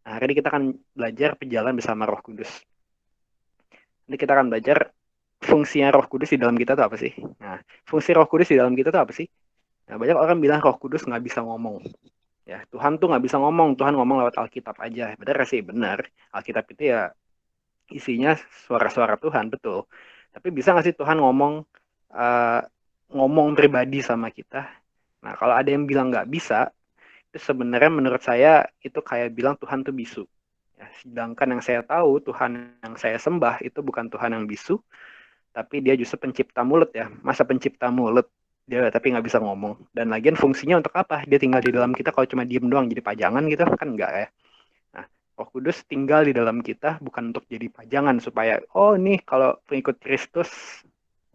Nah, hari ini kita akan belajar berjalan bersama Roh Kudus. Nanti kita akan belajar fungsinya Roh Kudus di dalam kita itu apa sih? Nah, fungsi Roh Kudus di dalam kita itu apa sih? Nah, banyak orang bilang Roh Kudus nggak bisa ngomong. Ya, Tuhan tuh nggak bisa ngomong. Tuhan ngomong lewat Alkitab aja. Benar sih, benar. Alkitab itu ya isinya suara-suara Tuhan, betul. Tapi bisa nggak sih Tuhan uh, ngomong pribadi sama kita? Nah, kalau ada yang bilang nggak bisa, itu sebenarnya menurut saya itu kayak bilang Tuhan tuh bisu. Ya, sedangkan yang saya tahu, Tuhan yang saya sembah itu bukan Tuhan yang bisu, tapi dia justru pencipta mulut ya. Masa pencipta mulut? Dia tapi nggak bisa ngomong. Dan lagian fungsinya untuk apa? Dia tinggal di dalam kita kalau cuma diem doang jadi pajangan gitu kan enggak ya. Nah, Roh Kudus tinggal di dalam kita bukan untuk jadi pajangan supaya oh nih kalau pengikut Kristus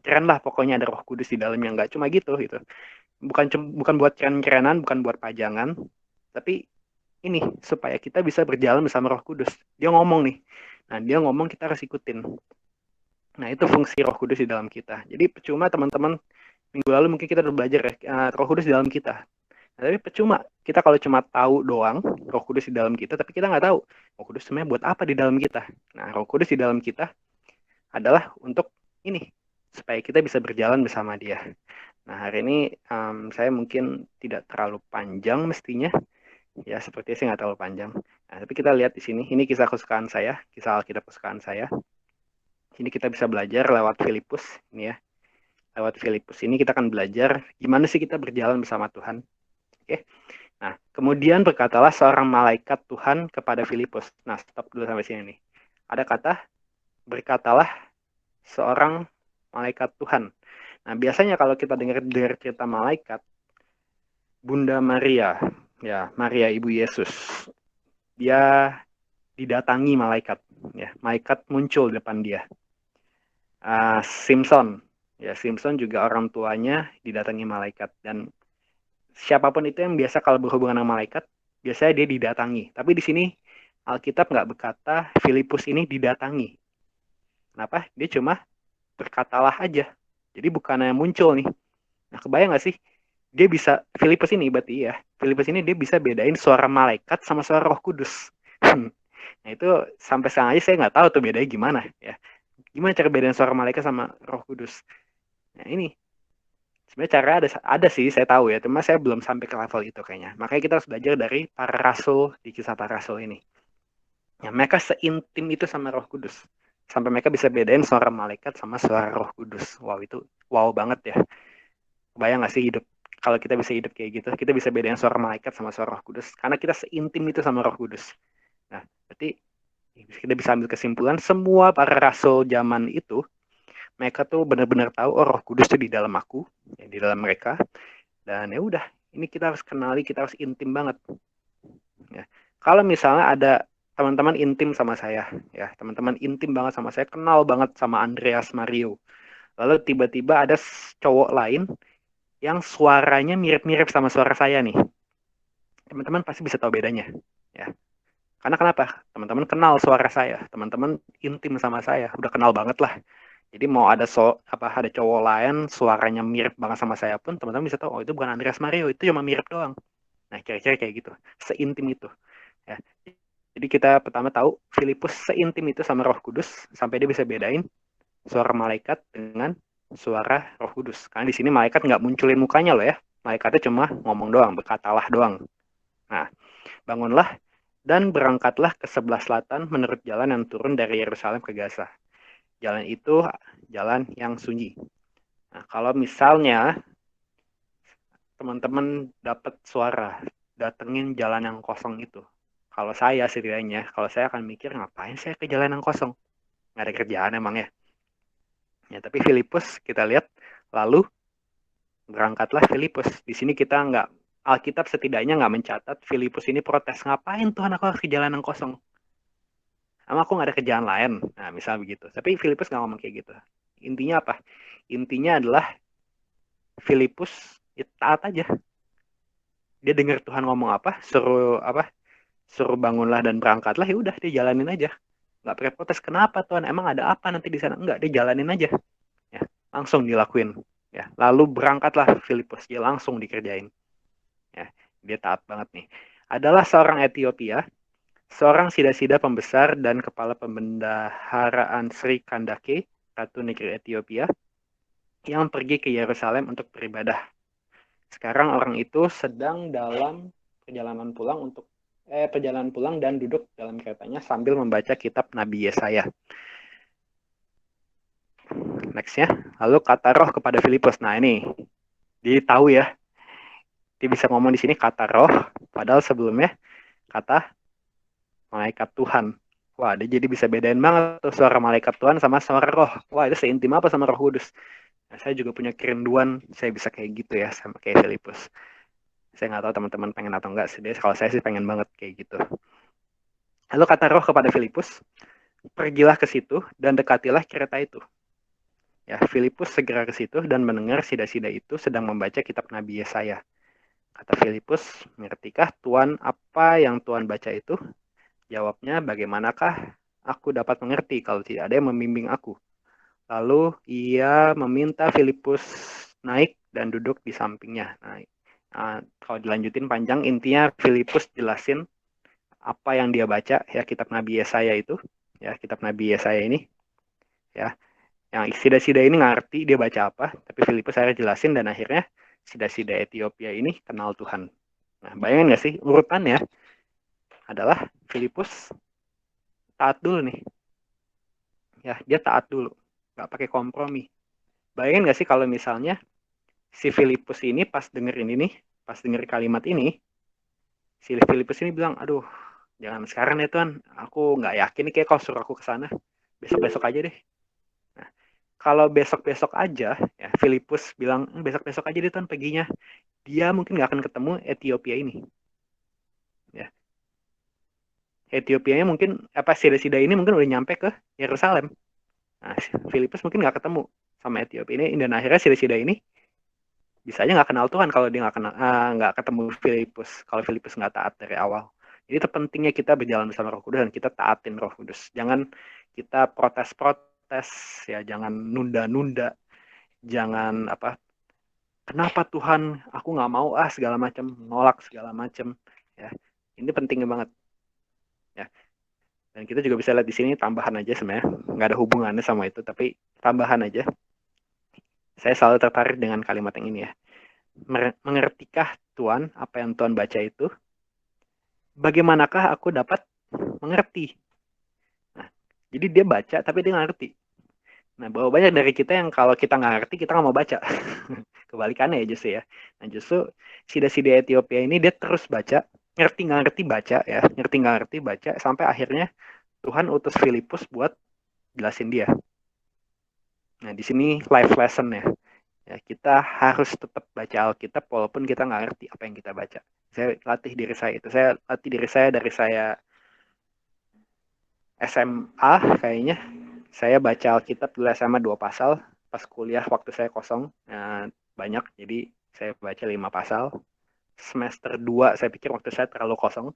keren lah pokoknya ada Roh Kudus di dalamnya enggak cuma gitu. Bukan buat keren-kerenan, bukan buat pajangan, tapi ini supaya kita bisa berjalan bersama Roh Kudus. Dia ngomong nih. Nah, dia ngomong kita harus ikutin. Nah, itu fungsi Roh Kudus di dalam kita. Jadi percuma teman-teman minggu lalu mungkin kita udah belajar ya Roh Kudus di dalam kita. Nah, tapi percuma kita kalau cuma tahu doang Roh Kudus di dalam kita, tapi kita nggak tahu Roh Kudus sebenarnya buat apa di dalam kita. Nah, Roh Kudus di dalam kita adalah untuk ini supaya kita bisa berjalan bersama Dia. Nah, hari ini saya mungkin tidak terlalu panjang mestinya, ya sepertinya sih nggak terlalu panjang. Nah, tapi kita lihat di sini, ini kisah kesukaan saya, kisah Alkitab kesukaan saya. Ini kita bisa belajar lewat Filipus, ini ya. Lewat Filipus ini kita akan belajar gimana sih kita berjalan bersama Tuhan. Oke. Nah, kemudian berkatalah seorang malaikat Tuhan kepada Filipus. Nah, stop dulu sampai sini nih. Ada kata berkatalah seorang malaikat Tuhan. Nah, biasanya kalau kita dengar cerita malaikat, Bunda Maria, ya Maria Ibu Yesus, dia didatangi malaikat, ya malaikat muncul di depan dia. Simpson, ya Simpson juga orang tuanya didatangi malaikat dan siapapun itu yang biasa kalau berhubungan dengan malaikat, biasanya dia didatangi. Tapi di sini Alkitab nggak berkata Filipus ini didatangi. Kenapa? Dia cuma berkatalah aja. Jadi bukannya muncul nih. Nah, kebayang nggak sih? Dia bisa, Filipus ini berarti ya, Filipus ini dia bisa bedain suara malaikat sama suara Roh Kudus. Nah itu sampai sekarang aja saya nggak tahu tuh bedanya gimana ya. Gimana cara bedain suara malaikat sama Roh Kudus? Nah ini sebenarnya cara ada sih saya tahu ya, cuma saya belum sampai ke level itu kayaknya. Makanya kita harus belajar dari para rasul di kisah para rasul ini. Ya, mereka seintim itu sama Roh Kudus. Sampai mereka bisa bedain suara malaikat sama suara Roh Kudus. Wow, itu wow banget ya. Bayang gak sih hidup kalau kita bisa hidup kayak gitu, kita bisa bedain suara malaikat sama suara Roh Kudus karena kita seintim itu sama Roh Kudus. Nah, berarti kita bisa ambil kesimpulan semua para rasul zaman itu mereka tuh benar-benar tahu oh Roh Kudus tuh di dalam aku, ya, di dalam mereka. Dan ya udah, ini kita harus kenali, kita harus intim banget. Ya. Kalau misalnya ada teman-teman intim sama saya, ya teman-teman intim banget sama saya, kenal banget sama Andreas Mario. Lalu tiba-tiba ada cowok lain yang suaranya mirip-mirip sama suara saya nih. Teman-teman pasti bisa tahu bedanya. Ya. Karena kenapa? Teman-teman kenal suara saya, teman-teman intim sama saya, udah kenal banget lah. Jadi mau ada cowok lain suaranya mirip banget sama saya pun teman-teman bisa tahu oh itu bukan Andreas Mario, itu cuma mirip doang. Nah, kira-kira kayak gitu. Seintim itu. Ya. Jadi kita pertama tahu Filipus seintim itu sama Roh Kudus sampai dia bisa bedain suara malaikat dengan suara Roh Kudus. Karena di sini malaikat nggak munculin mukanya loh ya. Malaikatnya cuma ngomong doang, berkatalah doang. Nah, bangunlah dan berangkatlah ke sebelah selatan menurut jalan yang turun dari Yerusalem ke Gaza. Jalan itu jalan yang sunyi. Nah, kalau misalnya teman-teman dapat suara, datengin jalan yang kosong itu. Kalau saya setidaknya, kalau saya akan mikir ngapain saya ke jalan yang kosong? Nggak ada kerjaan emang ya. Ya, tapi Filipus kita lihat lalu berangkatlah Filipus. Di sini kita nggak Alkitab setidaknya nggak mencatat Filipus ini protes ngapain Tuhan aku harus ke jalan yang kosong. Emang aku nggak ada kerjaan lain. Nah misal begitu. Tapi Filipus nggak ngomong kayak gitu. Intinya apa? Intinya adalah Filipus ya, taat aja. Dia dengar Tuhan ngomong suruh bangunlah dan berangkatlah, ya udah dia jalanin aja. Nggak pakai protes kenapa Tuhan, emang ada apa nanti di sana, enggak, dia jalanin aja, ya langsung dilakuin, ya lalu berangkatlah Filipus, dia langsung dikerjain, ya dia taat banget nih. Adalah seorang Etiopia seorang sida-sida pembesar dan kepala pembendaharaan Sri Kandake, Ratu Negeri Ethiopia, yang pergi ke Yerusalem untuk beribadah. Sekarang orang itu sedang dalam perjalanan pulang dan duduk dalam keretanya sambil membaca kitab Nabi Yesaya. Nextnya, lalu kata roh kepada Filipus. Nah ini, dia tahu ya, dia bisa ngomong di sini kata roh, padahal sebelumnya kata malaikat Tuhan. Wah, dia jadi bisa bedain banget tuh suara malaikat Tuhan sama suara roh. Wah, itu seintim apa sama Roh Kudus. Nah, saya juga punya kerinduan, saya bisa kayak gitu ya, sama kayak Filipus. Saya nggak tahu teman-teman pengen atau enggak. Kalau saya sih pengen banget kayak gitu. Lalu kata roh kepada Filipus, pergilah ke situ dan dekatilah kereta itu. Ya, Filipus segera ke situ dan mendengar sida-sida itu sedang membaca kitab Nabi Yesaya. Kata Filipus, mengertikah Tuhan apa yang Tuhan baca itu? Jawabnya, bagaimanakah aku dapat mengerti kalau tidak ada yang membimbing aku? Lalu ia meminta Filipus naik dan duduk di sampingnya. Nah, kalau dilanjutin panjang, intinya Filipus jelasin apa yang dia baca, ya kitab Nabi Yesaya itu, ya kitab Nabi Yesaya ini, ya yang sida-sida ini ngerti dia baca apa, tapi Filipus akhirnya jelasin dan akhirnya sida-sida Ethiopia ini kenal Tuhan. Nah, bayangin nggak sih urutannya adalah Filipus taat dulu nih, ya dia taat dulu, nggak pakai kompromi. Bayangin nggak sih kalau misalnya si Filipus ini pas dengerin ini, pas denger kalimat ini, si Filipus ini bilang, aduh, jangan sekarang ya Tuhan, aku nggak yakin nih kayak kau suruh aku ke sana, besok-besok aja deh. Nah, kalau besok-besok aja, ya Filipus bilang besok-besok aja deh Tuhan perginya, dia mungkin nggak akan ketemu Ethiopia ini. Ya, Etiopianya mungkin apa sida-sida ini mungkin udah nyampe ke Yerusalem. Nah, Filipus mungkin nggak ketemu sama Ethiopia ini dan akhirnya sida-sida ini bisa aja nggak kenal Tuhan kalau dia nggak ketemu Filipus, kalau Filipus nggak taat dari awal. Jadi terpentingnya kita berjalan bersama Roh Kudus dan kita taatin Roh Kudus. Jangan kita protes-protes, ya jangan nunda-nunda, jangan apa kenapa Tuhan aku nggak mau segala macam, nolak segala macam, ya ini penting banget, ya. Dan kita juga bisa lihat di sini tambahan aja sebenarnya, nggak ada hubungannya sama itu, tapi tambahan aja. Saya selalu tertarik dengan kalimat yang ini ya. Mengertikah Tuhan apa yang Tuhan baca itu? Bagaimanakah aku dapat mengerti? Nah, jadi dia baca tapi dia nggak ngerti. Nah, bahwa banyak dari kita yang kalau kita nggak ngerti kita nggak mau baca. Kebalikannya ya justru ya. Nah justru sida-sida Ethiopia ini dia terus baca, ngerti nggak ngerti baca ya, ngerti nggak ngerti baca sampai akhirnya Tuhan utus Filipus buat jelasin dia. Nah di sini life lesson ya. Ya, kita harus tetap baca Alkitab walaupun kita nggak ngerti apa yang kita baca. Saya latih diri saya itu. Saya latih diri saya dari saya SMA kayaknya. Saya baca Alkitab dulu SMA 2 pasal. Pas kuliah waktu saya kosong banyak. Jadi saya baca 5 pasal. Semester 2 saya pikir waktu saya terlalu kosong.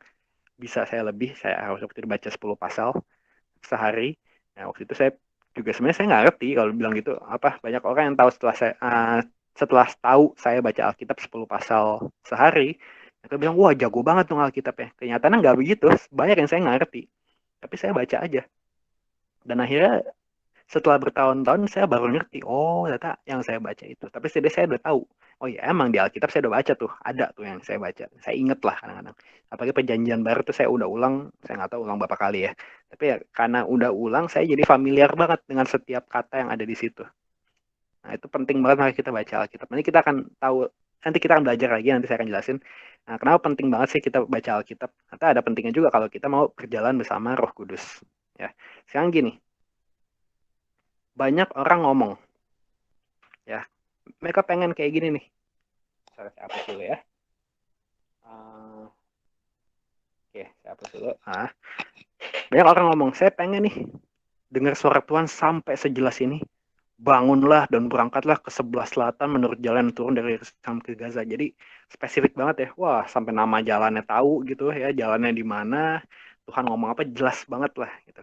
Bisa saya lebih. Saya harus waktu itu baca 10 pasal sehari. Nah waktu itu saya juga sebenarnya saya nggak ngerti kalau bilang gitu apa banyak orang yang tahu setelah tahu saya baca Alkitab 10 pasal sehari mereka bilang wah jago banget dong Alkitab ya. Kenyataannya nggak begitu, banyak yang saya nggak ngerti tapi saya baca aja dan akhirnya setelah bertahun-tahun saya baru ngerti oh ternyata yang saya baca itu tapi setidaknya saya udah tahu oh ya emang di Alkitab saya udah baca tuh ada tuh yang saya baca saya inget lah kadang-kadang apalagi perjanjian baru tuh saya udah ulang saya nggak tahu ulang berapa kali ya tapi ya karena udah ulang saya jadi familiar banget dengan setiap kata yang ada di situ. Nah itu penting banget makanya kita baca Alkitab nanti kita akan tahu nanti kita akan belajar lagi nanti saya akan jelasin nah, kenapa penting banget sih kita baca Alkitab nanti ada pentingnya juga kalau kita mau berjalan bersama Roh Kudus ya. Sekarang gini banyak orang ngomong ya mereka pengen kayak gini nih. Saya hapus dulu ya. Oke, saya hapus dulu. Banyak orang ngomong, saya pengen nih dengar suara Tuhan sampai sejelas ini. Bangunlah dan berangkatlah ke sebelah selatan menurut jalan turun dari Yerusalem ke Gaza. Jadi spesifik banget ya. Wah, sampai nama jalannya tahu gitu ya, jalannya di mana, Tuhan ngomong apa jelas banget lah gitu.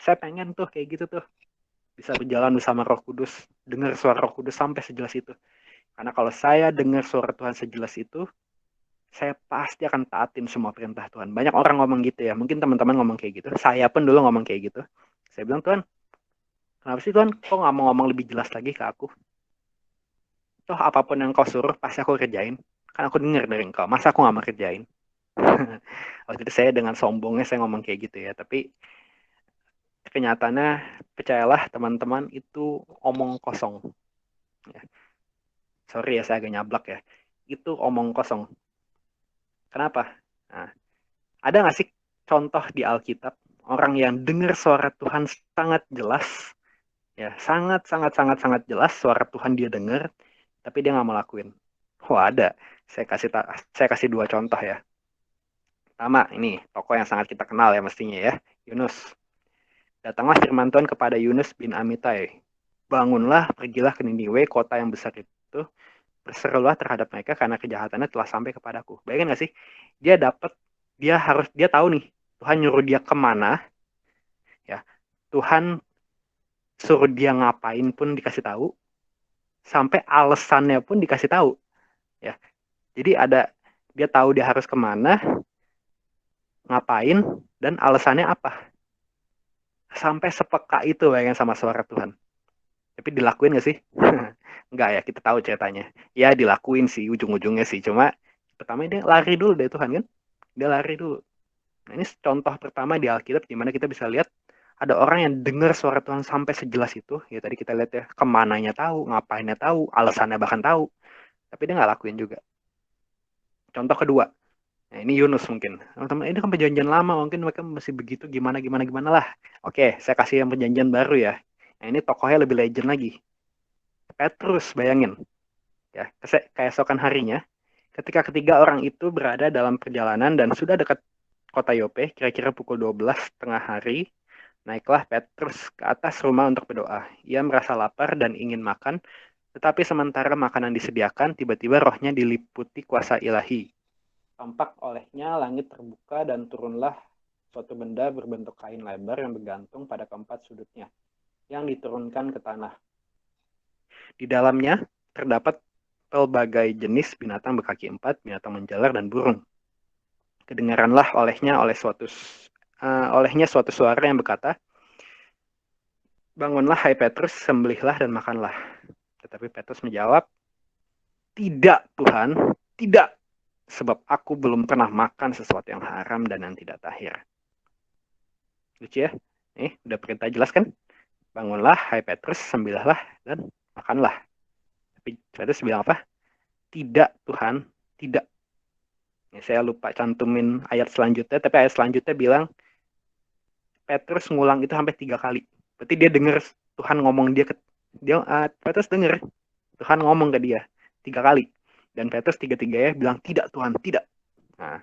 Saya pengen tuh kayak gitu tuh. Bisa berjalan bersama Roh Kudus, dengar suara Roh Kudus sampai sejelas itu. Karena kalau saya dengar suara Tuhan sejelas itu, saya pasti akan taatin semua perintah Tuhan. Banyak orang ngomong gitu ya. Mungkin teman-teman ngomong kayak gitu. Saya pun dulu ngomong kayak gitu. Saya bilang, Tuhan, kenapa sih Tuhan? Kok nggak mau ngomong lebih jelas lagi ke aku? Toh apapun yang kau suruh, pasti aku kerjain. Kan aku dengar dari engkau. Masa aku nggak mau kerjain? Waktu itu saya dengan sombongnya saya ngomong kayak gitu ya. Tapi kenyataannya, percayalah teman-teman, itu omong kosong. Ya. Sorry ya, saya agak nyablak ya. Itu omong kosong. Kenapa? Nah, ada nggak sih contoh di Alkitab orang yang dengar suara Tuhan sangat jelas, ya sangat sangat sangat sangat jelas suara Tuhan dia dengar, tapi dia nggak mau lakuin? Wah ada. Saya kasih dua contoh ya. Pertama ini tokoh yang sangat kita kenal ya mestinya ya, Yunus. Datanglah firman Tuhan kepada Yunus bin Amitai. Bangunlah, pergilah ke Niniwe, kota yang besar itu. Berserulah terhadap mereka karena kejahatannya telah sampai kepadaku. Bayangin gak sih? Dia dapat, dia tahu nih, Tuhan nyuruh dia kemana, ya. Tuhan suruh dia ngapain pun dikasih tahu, sampai alasannya pun dikasih tahu, ya. Jadi dia tahu dia harus kemana, ngapain, dan alasannya apa. Sampai sepeka itu bayangin sama suara Tuhan. Tapi dilakuin gak sih? Enggak ya, kita tahu ceritanya. Ya dilakuin sih ujung-ujungnya sih. Cuma pertama dia lari dulu dari Tuhan kan. Dia lari dulu. Nah, ini contoh pertama di Alkitab di mana kita bisa lihat ada orang yang dengar suara Tuhan sampai sejelas itu. Ya tadi kita lihat ya, kemananya tahu, ngapainnya tahu, alasannya bahkan tahu. Tapi dia nggak lakuin juga. Contoh kedua, nah ini Yunus mungkin. Teman-teman, ini kan perjanjian lama, mungkin mereka masih begitu gimana lah. Oke, saya kasih yang perjanjian baru ya. Nah ini tokohnya lebih legend lagi. Petrus, bayangin. Ya, keesokan harinya, ketika ketiga orang itu berada dalam perjalanan dan sudah dekat kota Yope, kira-kira pukul 12 tengah hari, naiklah Petrus ke atas rumah untuk berdoa. Ia merasa lapar dan ingin makan, tetapi sementara makanan disediakan, tiba-tiba rohnya diliputi kuasa ilahi. Tampak olehnya langit terbuka dan turunlah suatu benda berbentuk kain lebar yang bergantung pada keempat sudutnya, yang diturunkan ke tanah. Di dalamnya terdapat pelbagai jenis binatang berkaki empat, binatang menjalar, dan burung. Kedengaranlah olehnya suatu suara yang berkata, bangunlah hai Petrus, sembelihlah dan makanlah. Tetapi Petrus menjawab, tidak Tuhan, tidak, sebab aku belum pernah makan sesuatu yang haram dan yang tidak tahir. Lucu ya? Udah perintah jelas kan? Bangunlah hai Petrus, sembelihlah dan makanlah. Tapi Petrus bilang apa? Tidak Tuhan, tidak. Saya lupa cantumin ayat selanjutnya, tapi ayat selanjutnya bilang Petrus ngulang itu sampai 3 kali. Berarti dia dengar Tuhan ngomong Petrus dengar Tuhan ngomong ke dia 3 kali. Dan Petrus tiga-tiganya bilang tidak Tuhan, tidak. Nah,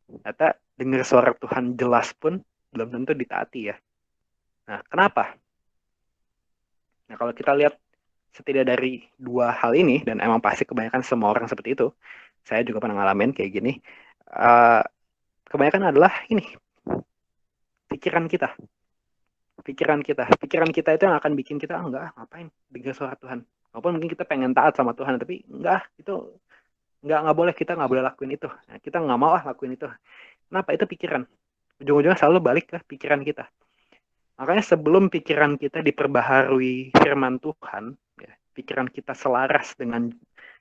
ternyata dengar suara Tuhan jelas pun belum tentu ditaati ya. Nah, kenapa? Nah, kalau kita lihat setidaknya dari dua hal ini, dan emang pasti kebanyakan semua orang seperti itu, saya juga pernah ngalamin kayak gini, kebanyakan adalah ini, pikiran kita. Pikiran kita itu yang akan bikin kita, enggak, ngapain dengar suara Tuhan. Walaupun mungkin kita pengen taat sama Tuhan, tapi enggak, itu nggak boleh, kita nggak boleh lakuin itu. Nah, kita nggak mau lakuin itu. Kenapa? Itu pikiran. Ujung-ujungnya selalu balik ke pikiran kita. Makanya sebelum pikiran kita diperbaharui firman Tuhan, ya, pikiran kita selaras dengan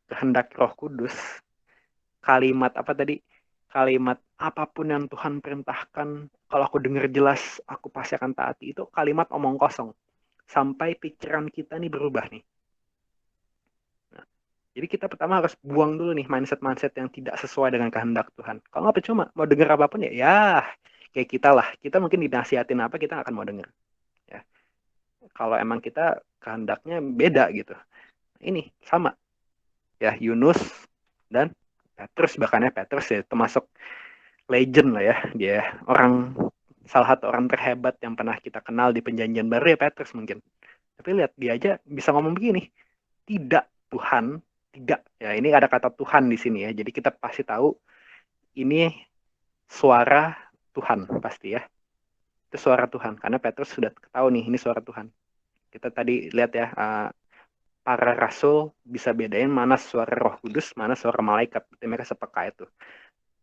kehendak Roh Kudus, kalimat apa tadi? Kalimat apapun yang Tuhan perintahkan, kalau aku dengar jelas, aku pasti akan taati. Itu kalimat omong kosong. Sampai pikiran kita nih berubah nih. Nah, jadi kita pertama harus buang dulu nih mindset-mindset yang tidak sesuai dengan kehendak Tuhan. Kalau nggak percuma, mau dengar apapun ya kayak kita lah. Kita mungkin dinasihatin apa, kita nggak akan mau dengar. Ya. Kalau emang kita kehendaknya beda gitu. Ini sama. Ya, Yunus dan Petrus, bahkan ya Petrus ya termasuk legend lah ya. Dia salah satu orang terhebat yang pernah kita kenal di Perjanjian Baru ya Petrus mungkin. Tapi lihat dia aja bisa ngomong begini. Tidak Tuhan, tidak. Ya ini ada kata Tuhan di sini ya. Jadi kita pasti tahu ini suara Tuhan pasti ya. Itu suara Tuhan karena Petrus sudah tahu nih ini suara Tuhan. Kita tadi lihat ya para rasul bisa bedain mana suara Roh Kudus, mana suara malaikat. Berarti mereka sepeka itu.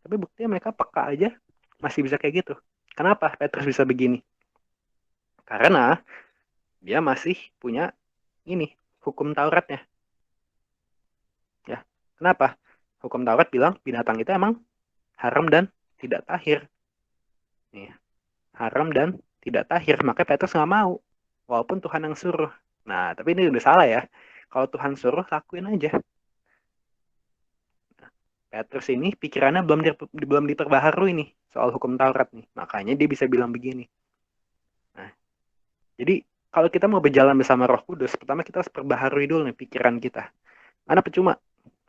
Tapi buktinya mereka peka aja masih bisa kayak gitu. Kenapa Petrus bisa begini? Karena dia masih punya ini hukum Tauratnya. Ya, kenapa? Hukum Taurat bilang binatang itu emang haram dan tidak tahir. Nih, haram dan tidak tahir. Makanya Petrus nggak mau, walaupun Tuhan yang suruh. Nah, tapi ini udah salah ya. Kalau Tuhan suruh, lakuin aja. Petrus ini pikirannya belum diperbaharui nih soal hukum Taurat nih. Makanya dia bisa bilang begini. Nah, jadi kalau kita mau berjalan bersama Roh Kudus, pertama kita harus perbaharui dulu nih pikiran kita. Karena percuma,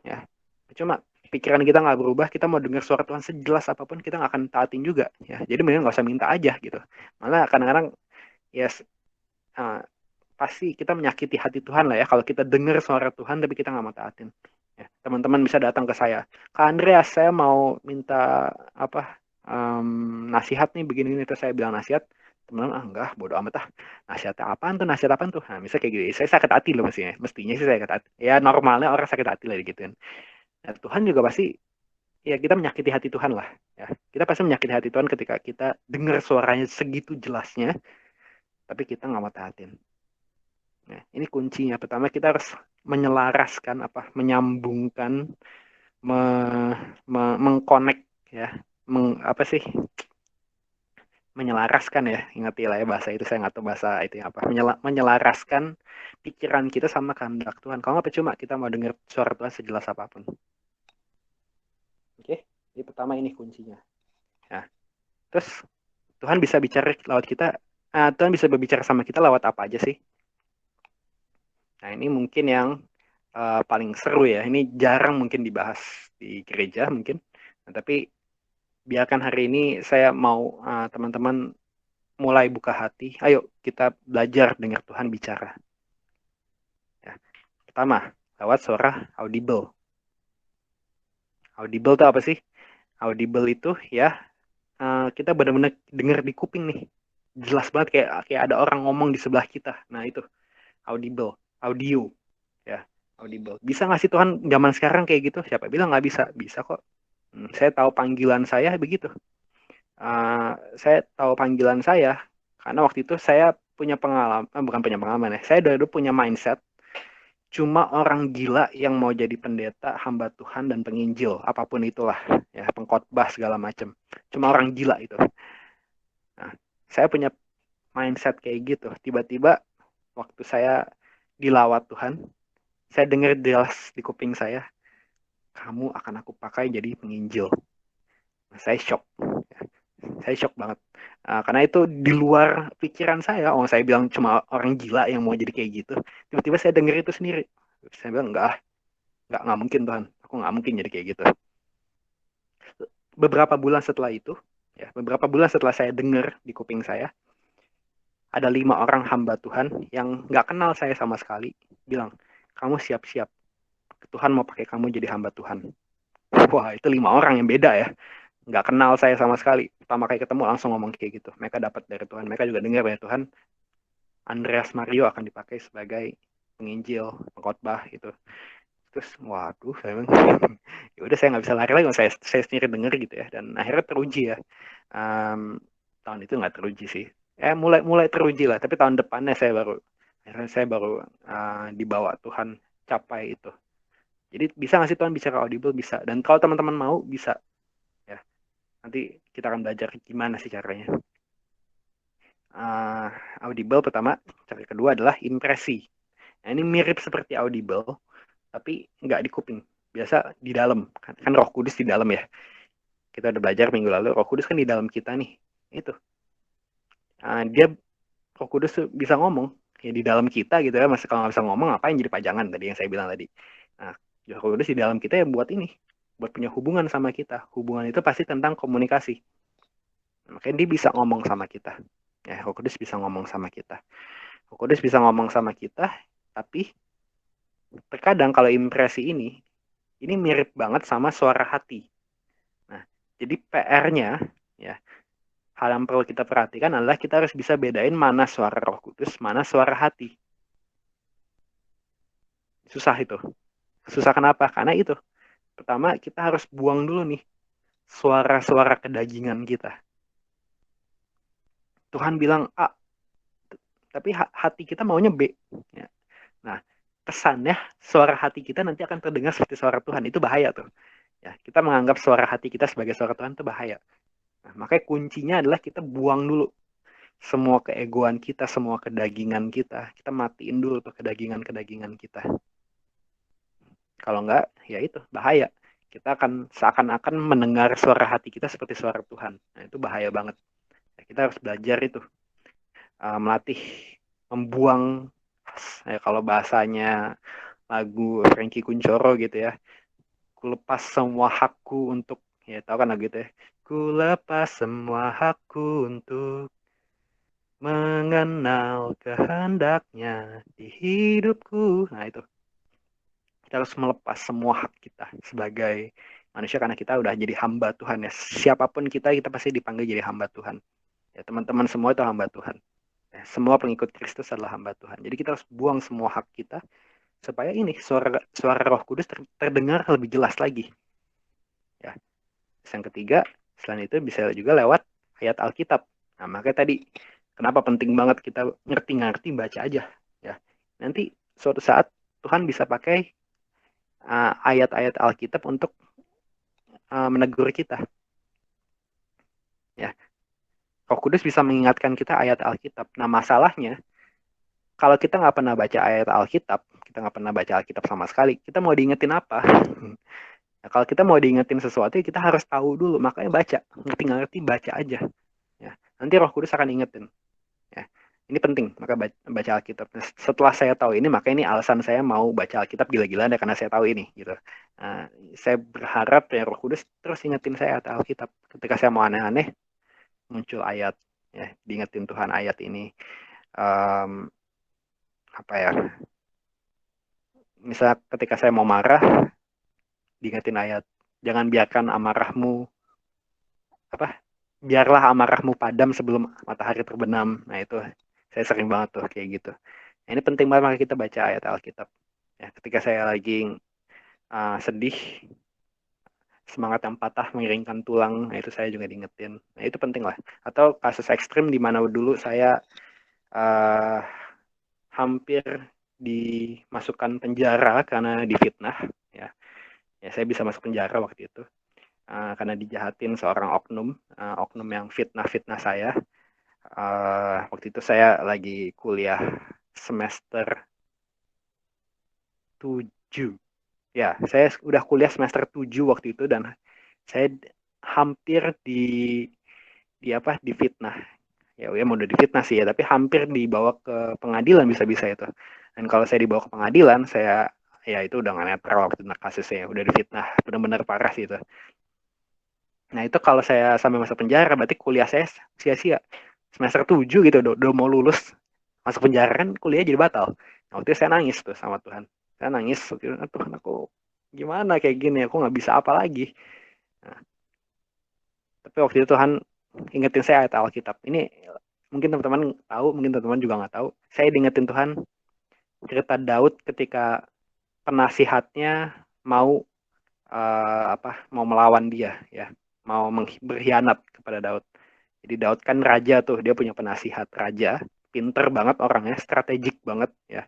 ya, percuma pikiran kita nggak berubah, kita mau dengar suara Tuhan sejelas apapun kita nggak akan taatin juga, ya. Jadi mending nggak usah minta aja gitu. Malah kadang-kadang ya uh, pasti kita menyakiti hati Tuhan lah ya kalau kita dengar suara Tuhan tapi kita nggak mau taatin. Ya, teman-teman bisa datang ke saya, Kak Andreas, saya mau minta apa nasihat nih begini nih, terus saya bilang nasihat, teman-teman enggak, bodo amat ah, nasihat apaan tuh, nah misalnya kayak gitu, saya sakit hati loh mestinya sih saya sakit hati, ya normalnya orang sakit hati lah gitu kan. Nah, Tuhan juga pasti, ya kita menyakiti hati Tuhan lah, ya kita pasti menyakiti hati Tuhan ketika kita dengar suaranya segitu jelasnya tapi kita nggak mau taatin. Nah, ini kuncinya. Pertama kita harus menyelaraskan menyambungkan, me, mengkonek ya, apa sih? Menyelaraskan ya, ingat lah ya bahasa itu, saya nggak tahu bahasa itu apa. Menyelaraskan pikiran kita sama kehendak Tuhan. Kalau nggak percuma kita mau dengar suara Tuhan sejelas apapun. Oke, jadi pertama ini kuncinya. Nah, terus Tuhan bisa bicara lewat kita. Tuhan bisa berbicara sama kita lewat apa aja sih? Nah, ini mungkin yang paling seru ya. Ini jarang mungkin dibahas di gereja mungkin. Nah, tapi biarkan hari ini saya mau teman-teman mulai buka hati. Ayo kita belajar dengar Tuhan bicara. Ya. Pertama, lewat suara audible. Audible itu apa sih? Audible itu ya kita benar-benar dengar di kuping nih. Jelas banget kayak ada orang ngomong di sebelah kita. Nah, itu audible, audio ya. Audible. Bisa nggak sih Tuhan zaman sekarang kayak gitu? Siapa bilang nggak bisa? Bisa kok. Saya tahu panggilan saya begitu. Saya tahu panggilan saya karena waktu itu saya punya pengalaman, bukan punya pengalaman ya. Saya dulu punya mindset cuma orang gila yang mau jadi pendeta, hamba Tuhan dan penginjil, apapun itulah, ya, pengkhotbah segala macam. Cuma orang gila itu. Nah, saya punya mindset kayak gitu. Tiba-tiba waktu saya dilawat Tuhan, saya dengar jelas di kuping saya, kamu akan aku pakai jadi penginjil. Nah, saya shock. Saya shock banget. Karena itu di luar pikiran saya. Oh, saya bilang cuma orang gila yang mau jadi kayak gitu. Tiba-tiba saya dengar itu sendiri. Saya bilang nggak mungkin Tuhan. Aku nggak mungkin jadi kayak gitu. Beberapa bulan setelah itu, ya, beberapa bulan setelah saya dengar di kuping saya, ada 5 orang hamba Tuhan yang nggak kenal saya sama sekali, bilang, kamu siap-siap. Tuhan mau pakai kamu jadi hamba Tuhan. Wah, itu 5 orang yang beda ya. Nggak kenal saya sama sekali. Pertama kali ketemu langsung ngomong kayak gitu. Mereka dapat dari Tuhan. Mereka juga dengar dari Tuhan, Andreas Mario akan dipakai sebagai penginjil, pengkhotbah gitu. Terus, waduh, saya bilang, ya udah saya nggak bisa lari lagi, saya sendiri dengar gitu ya. Dan akhirnya teruji ya. Tahun itu nggak teruji sih. Mulai teruji lah. Tapi tahun depannya saya baru dibawa Tuhan capai itu. Jadi bisa nggak sih Tuhan bicara audible? Bisa. Dan kalau teman-teman mau, bisa. Ya, nanti kita akan belajar gimana sih caranya. Audible pertama, cara kedua adalah impresi. Nah, ini mirip seperti audible, tapi nggak di kuping. Biasa di dalam. Kan Roh Kudus di dalam ya. Kita udah belajar minggu lalu, Roh Kudus kan di dalam kita nih. Itu. Dia Roh Kudus tuh bisa ngomong. Ya di dalam kita gitu ya. Masih kalau nggak bisa ngomong, ngapain jadi pajangan tadi yang saya bilang tadi. Nah, Roh Kudus di dalam kita ya buat ini. Buat punya hubungan sama kita. Hubungan itu pasti tentang komunikasi. Makanya dia bisa ngomong sama kita. Ya, Roh Kudus bisa ngomong sama kita. Roh Kudus bisa ngomong sama kita, tapi terkadang kalau impresi ini mirip banget sama suara hati. Nah, jadi PR-nya, ya, hal yang perlu kita perhatikan adalah kita harus bisa bedain mana suara Roh Kudus, mana suara hati. Susah itu. Susah kenapa? Karena itu. Pertama, kita harus buang dulu nih suara-suara kedagingan kita. Tuhan bilang A, tapi hati kita maunya B. Ya. Nah, kesannya suara hati kita nanti akan terdengar seperti suara Tuhan. Itu bahaya tuh. Ya, kita menganggap suara hati kita sebagai suara Tuhan itu bahaya. Nah, makanya kuncinya adalah kita buang dulu semua keegoan kita, semua kedagingan kita. Kita matiin dulu tuh kedagingan-kedagingan kita. Kalau enggak, ya itu bahaya. Kita akan seakan-akan mendengar suara hati kita seperti suara Tuhan. Nah, itu bahaya banget. Kita harus belajar itu, melatih, membuang, ya, kalau bahasanya lagu Frankie Kuncoro gitu ya, ku lepas semua hakku untuk, ya tahu kan lagu itu ya, ku lepas semua hakku untuk mengenal kehendaknya di hidupku. Nah itu, kita harus melepas semua hak kita sebagai manusia karena kita udah jadi hamba Tuhan ya. Siapapun kita pasti dipanggil jadi hamba Tuhan. Ya, teman-teman semua itu hamba Tuhan. Ya, semua pengikut Kristus adalah hamba Tuhan. Jadi kita harus buang semua hak kita supaya ini suara Roh Kudus terdengar lebih jelas lagi. Ya. Yang ketiga, selain itu bisa juga lewat ayat Alkitab. Nah, makanya tadi kenapa penting banget kita ngerti-ngerti baca aja ya. Nanti suatu saat Tuhan bisa pakai ayat-ayat Alkitab untuk menegur kita. Ya, Roh Kudus bisa mengingatkan kita ayat Alkitab. Nah, masalahnya kalau kita nggak pernah baca ayat Alkitab, kita nggak pernah baca Alkitab sama sekali, kita mau diingetin apa? Nah, kalau kita mau diingetin sesuatu, kita harus tahu dulu. Makanya baca, ngerti-ngerti baca aja. Ya, nanti Roh Kudus akan ingetin. Ya, ini penting, maka baca Alkitab. Nah, setelah saya tahu ini, maka ini alasan saya mau baca Alkitab gila-gilaan ya, karena saya tahu ini. Gitu. Nah, saya berharap ya Roh Kudus terus ingetin saya ayat Alkitab. Ketika saya mau aneh-aneh, muncul ayat. Ya, diingetin Tuhan ayat ini. Apa ya? Misal ketika saya mau marah, diingetin ayat. Jangan biarkan amarahmu, biarlah amarahmu padam sebelum matahari terbenam. Nah itu saya sering banget tuh kayak gitu. Nah, ini penting banget maka kita baca ayat Alkitab. Ya, ketika saya lagi sedih, semangat yang patah mengiringkan tulang, nah itu saya juga diingetin. Nah itu penting lah. Atau kasus ekstrim di mana dulu saya uh, hampir dimasukkan penjara karena difitnah. Ya, ya saya bisa masuk penjara waktu itu. Karena dijahatin seorang oknum yang fitnah saya. Waktu itu saya lagi kuliah semester 7. Ya, saya udah kuliah semester 7 waktu itu dan saya hampir difitnah. Ya, mau udah difitnah sih ya, tapi hampir dibawa ke pengadilan bisa-bisa itu. Dan kalau saya dibawa ke pengadilan, saya ya itu udah nggak netral waktu itu kasusnya, udah difitnah, benar-benar parah sih itu. Nah itu kalau saya sampai masuk penjara, berarti kuliah saya sia-sia. Semester 7 gitu, udah mau lulus. Masuk penjara kan kuliah jadi batal. Nah, waktu itu saya nangis tuh sama Tuhan. Saya nangis, Tuhan aku gimana kayak gini, aku nggak bisa apa lagi. Nah, tapi waktu itu Tuhan ingetin saya ayat Alkitab. Ini mungkin teman-teman tahu, mungkin teman-teman juga nggak tahu. Saya diingetin Tuhan cerita Daud ketika penasihatnya mau mau melawan dia ya, mau berkhianat kepada Daud. Jadi Daud kan raja tuh, dia punya penasihat raja, pinter banget orangnya, strategik banget ya.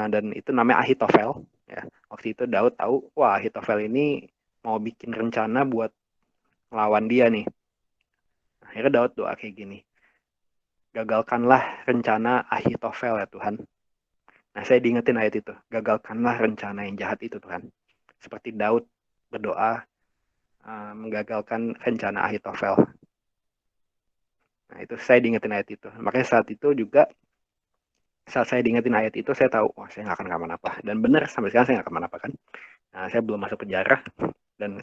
Dan itu namanya Ahitofel ya. Waktu itu Daud tahu, wah Ahitofel ini mau bikin rencana buat melawan dia nih. Akhirnya Daud doa kayak gini, gagalkanlah rencana Ahitofel ya Tuhan. Nah saya diingetin ayat itu, gagalkanlah rencana yang jahat itu Tuhan. Seperti Daud berdoa menggagalkan rencana Ahitofel. Nah itu saya diingetin ayat itu. Makanya saat itu juga, saat saya diingetin ayat itu, saya tahu, wah saya nggak akan kenapa-napa. Dan benar, sampai sekarang saya nggak kenapa-napa kan. Nah, saya belum masuk penjara, dan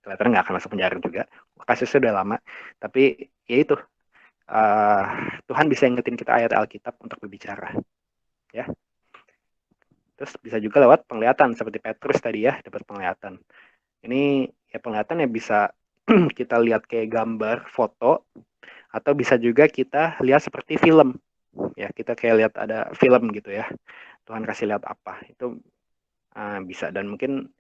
kelihatan nggak akan masuk penjara juga. Kasusnya udah lama. Tapi ya itu, Tuhan bisa ingetin kita ayat Alkitab untuk berbicara. Ya. Terus bisa juga lewat penglihatan, seperti Petrus tadi ya, dapat penglihatan. Ini ya penglihatan ya bisa kita lihat kayak gambar, foto, atau bisa juga kita lihat seperti film. Ya, kita kayak lihat ada film gitu ya. Tuhan kasih lihat apa. Itu Bisa, dan mungkin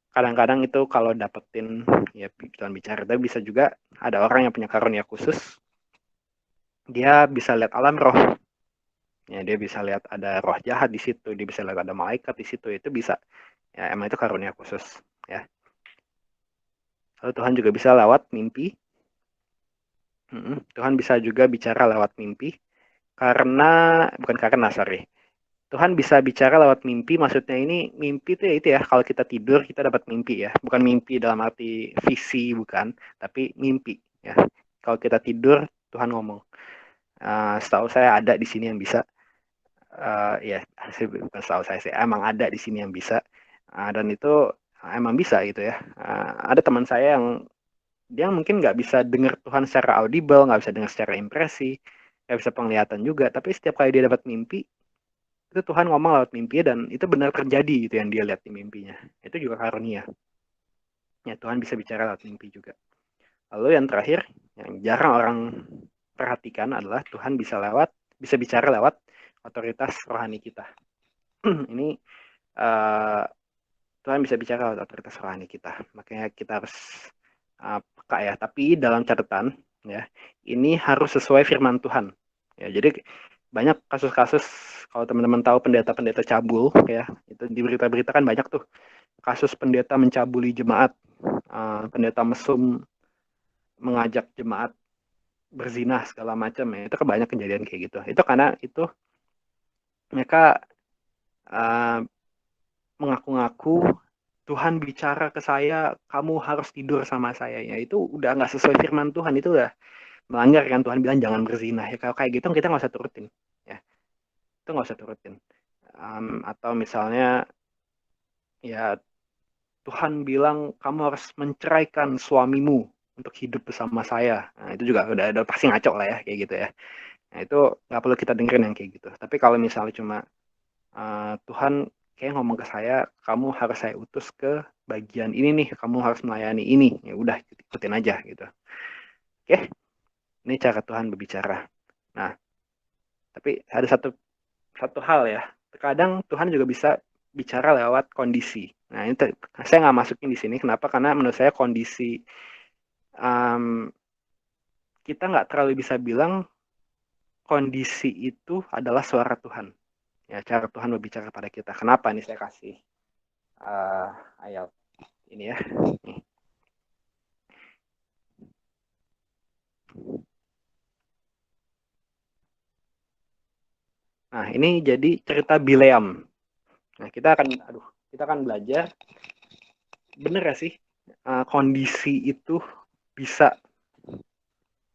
kadang-kadang itu kalau dapetin ya Tuhan bicara, tapi bisa juga ada orang yang punya karunia khusus, dia bisa lihat alam roh. Ya, dia bisa lihat ada roh jahat di situ, dia bisa lihat ada malaikat di situ, itu bisa. Ya, emang itu karunia khusus, ya. Lalu Tuhan juga bisa lewat mimpi. Tuhan bisa juga bicara lewat mimpi, bukan karena, sorry. Tuhan bisa bicara lewat mimpi, maksudnya ini mimpi itu ya itu ya, kalau kita tidur kita dapat mimpi ya, bukan mimpi dalam arti visi, bukan, tapi mimpi ya. Kalau kita tidur Tuhan ngomong. Setahu saya ada di sini yang bisa, ya bukan setahu saya sih, emang ada di sini yang bisa, dan itu emang bisa gitu ya. Ada teman saya yang dia mungkin nggak bisa dengar Tuhan secara audible, nggak bisa dengar secara impresi, nggak bisa penglihatan juga, tapi setiap kali dia dapat mimpi, itu Tuhan ngomong lewat mimpi dan itu benar terjadi gitu yang dia lihat di mimpinya. Itu juga karunia. Ya, Tuhan bisa bicara lewat mimpi juga. Lalu yang terakhir, yang jarang orang perhatikan adalah Tuhan bisa bicara lewat otoritas rohani kita. Ini Tuhan bisa bicara lewat otoritas rohani kita. Makanya kita harus peka ya. Tapi dalam catatan ya, ini harus sesuai firman Tuhan. Ya, jadi banyak kasus-kasus, kalau teman-teman tahu pendeta-pendeta cabul ya, itu di berita-berita kan banyak tuh kasus pendeta mencabuli jemaat, pendeta mesum mengajak jemaat berzinah segala macam ya, itu kebanyak kejadian kayak gitu. Itu karena itu mereka mengaku-ngaku Tuhan bicara ke saya, kamu harus tidur sama saya. Ya itu udah nggak sesuai firman Tuhan, itu udah melanggar kan. Tuhan bilang jangan berzinah. Ya kalau kayak gitu kita nggak usah turutin. Ya itu nggak usah turutin. Atau misalnya ya Tuhan bilang kamu harus menceraikan suamimu untuk hidup bersama saya. Nah itu juga udah pasti ngaco lah ya kayak gitu ya. Nah itu nggak perlu kita dengerin yang kayak gitu. Tapi kalau misalnya cuma Tuhan kayak ngomong ke saya, kamu harus saya utus ke bagian ini nih, kamu harus melayani ini. Ya udah, ikutin aja gitu. Oke, ini cara Tuhan berbicara. Nah, tapi ada satu hal ya. Terkadang Tuhan juga bisa bicara lewat kondisi. Nah, ini saya nggak masukin di sini. Kenapa? Karena menurut saya kondisi kita nggak terlalu bisa bilang kondisi itu adalah suara Tuhan. Ya, cara Tuhan berbicara pada kita. Kenapa? Nih saya kasih ayat ini ya. Nih. Nah, ini jadi cerita Bileam. Nah, kita akan belajar bener gak sih kondisi itu bisa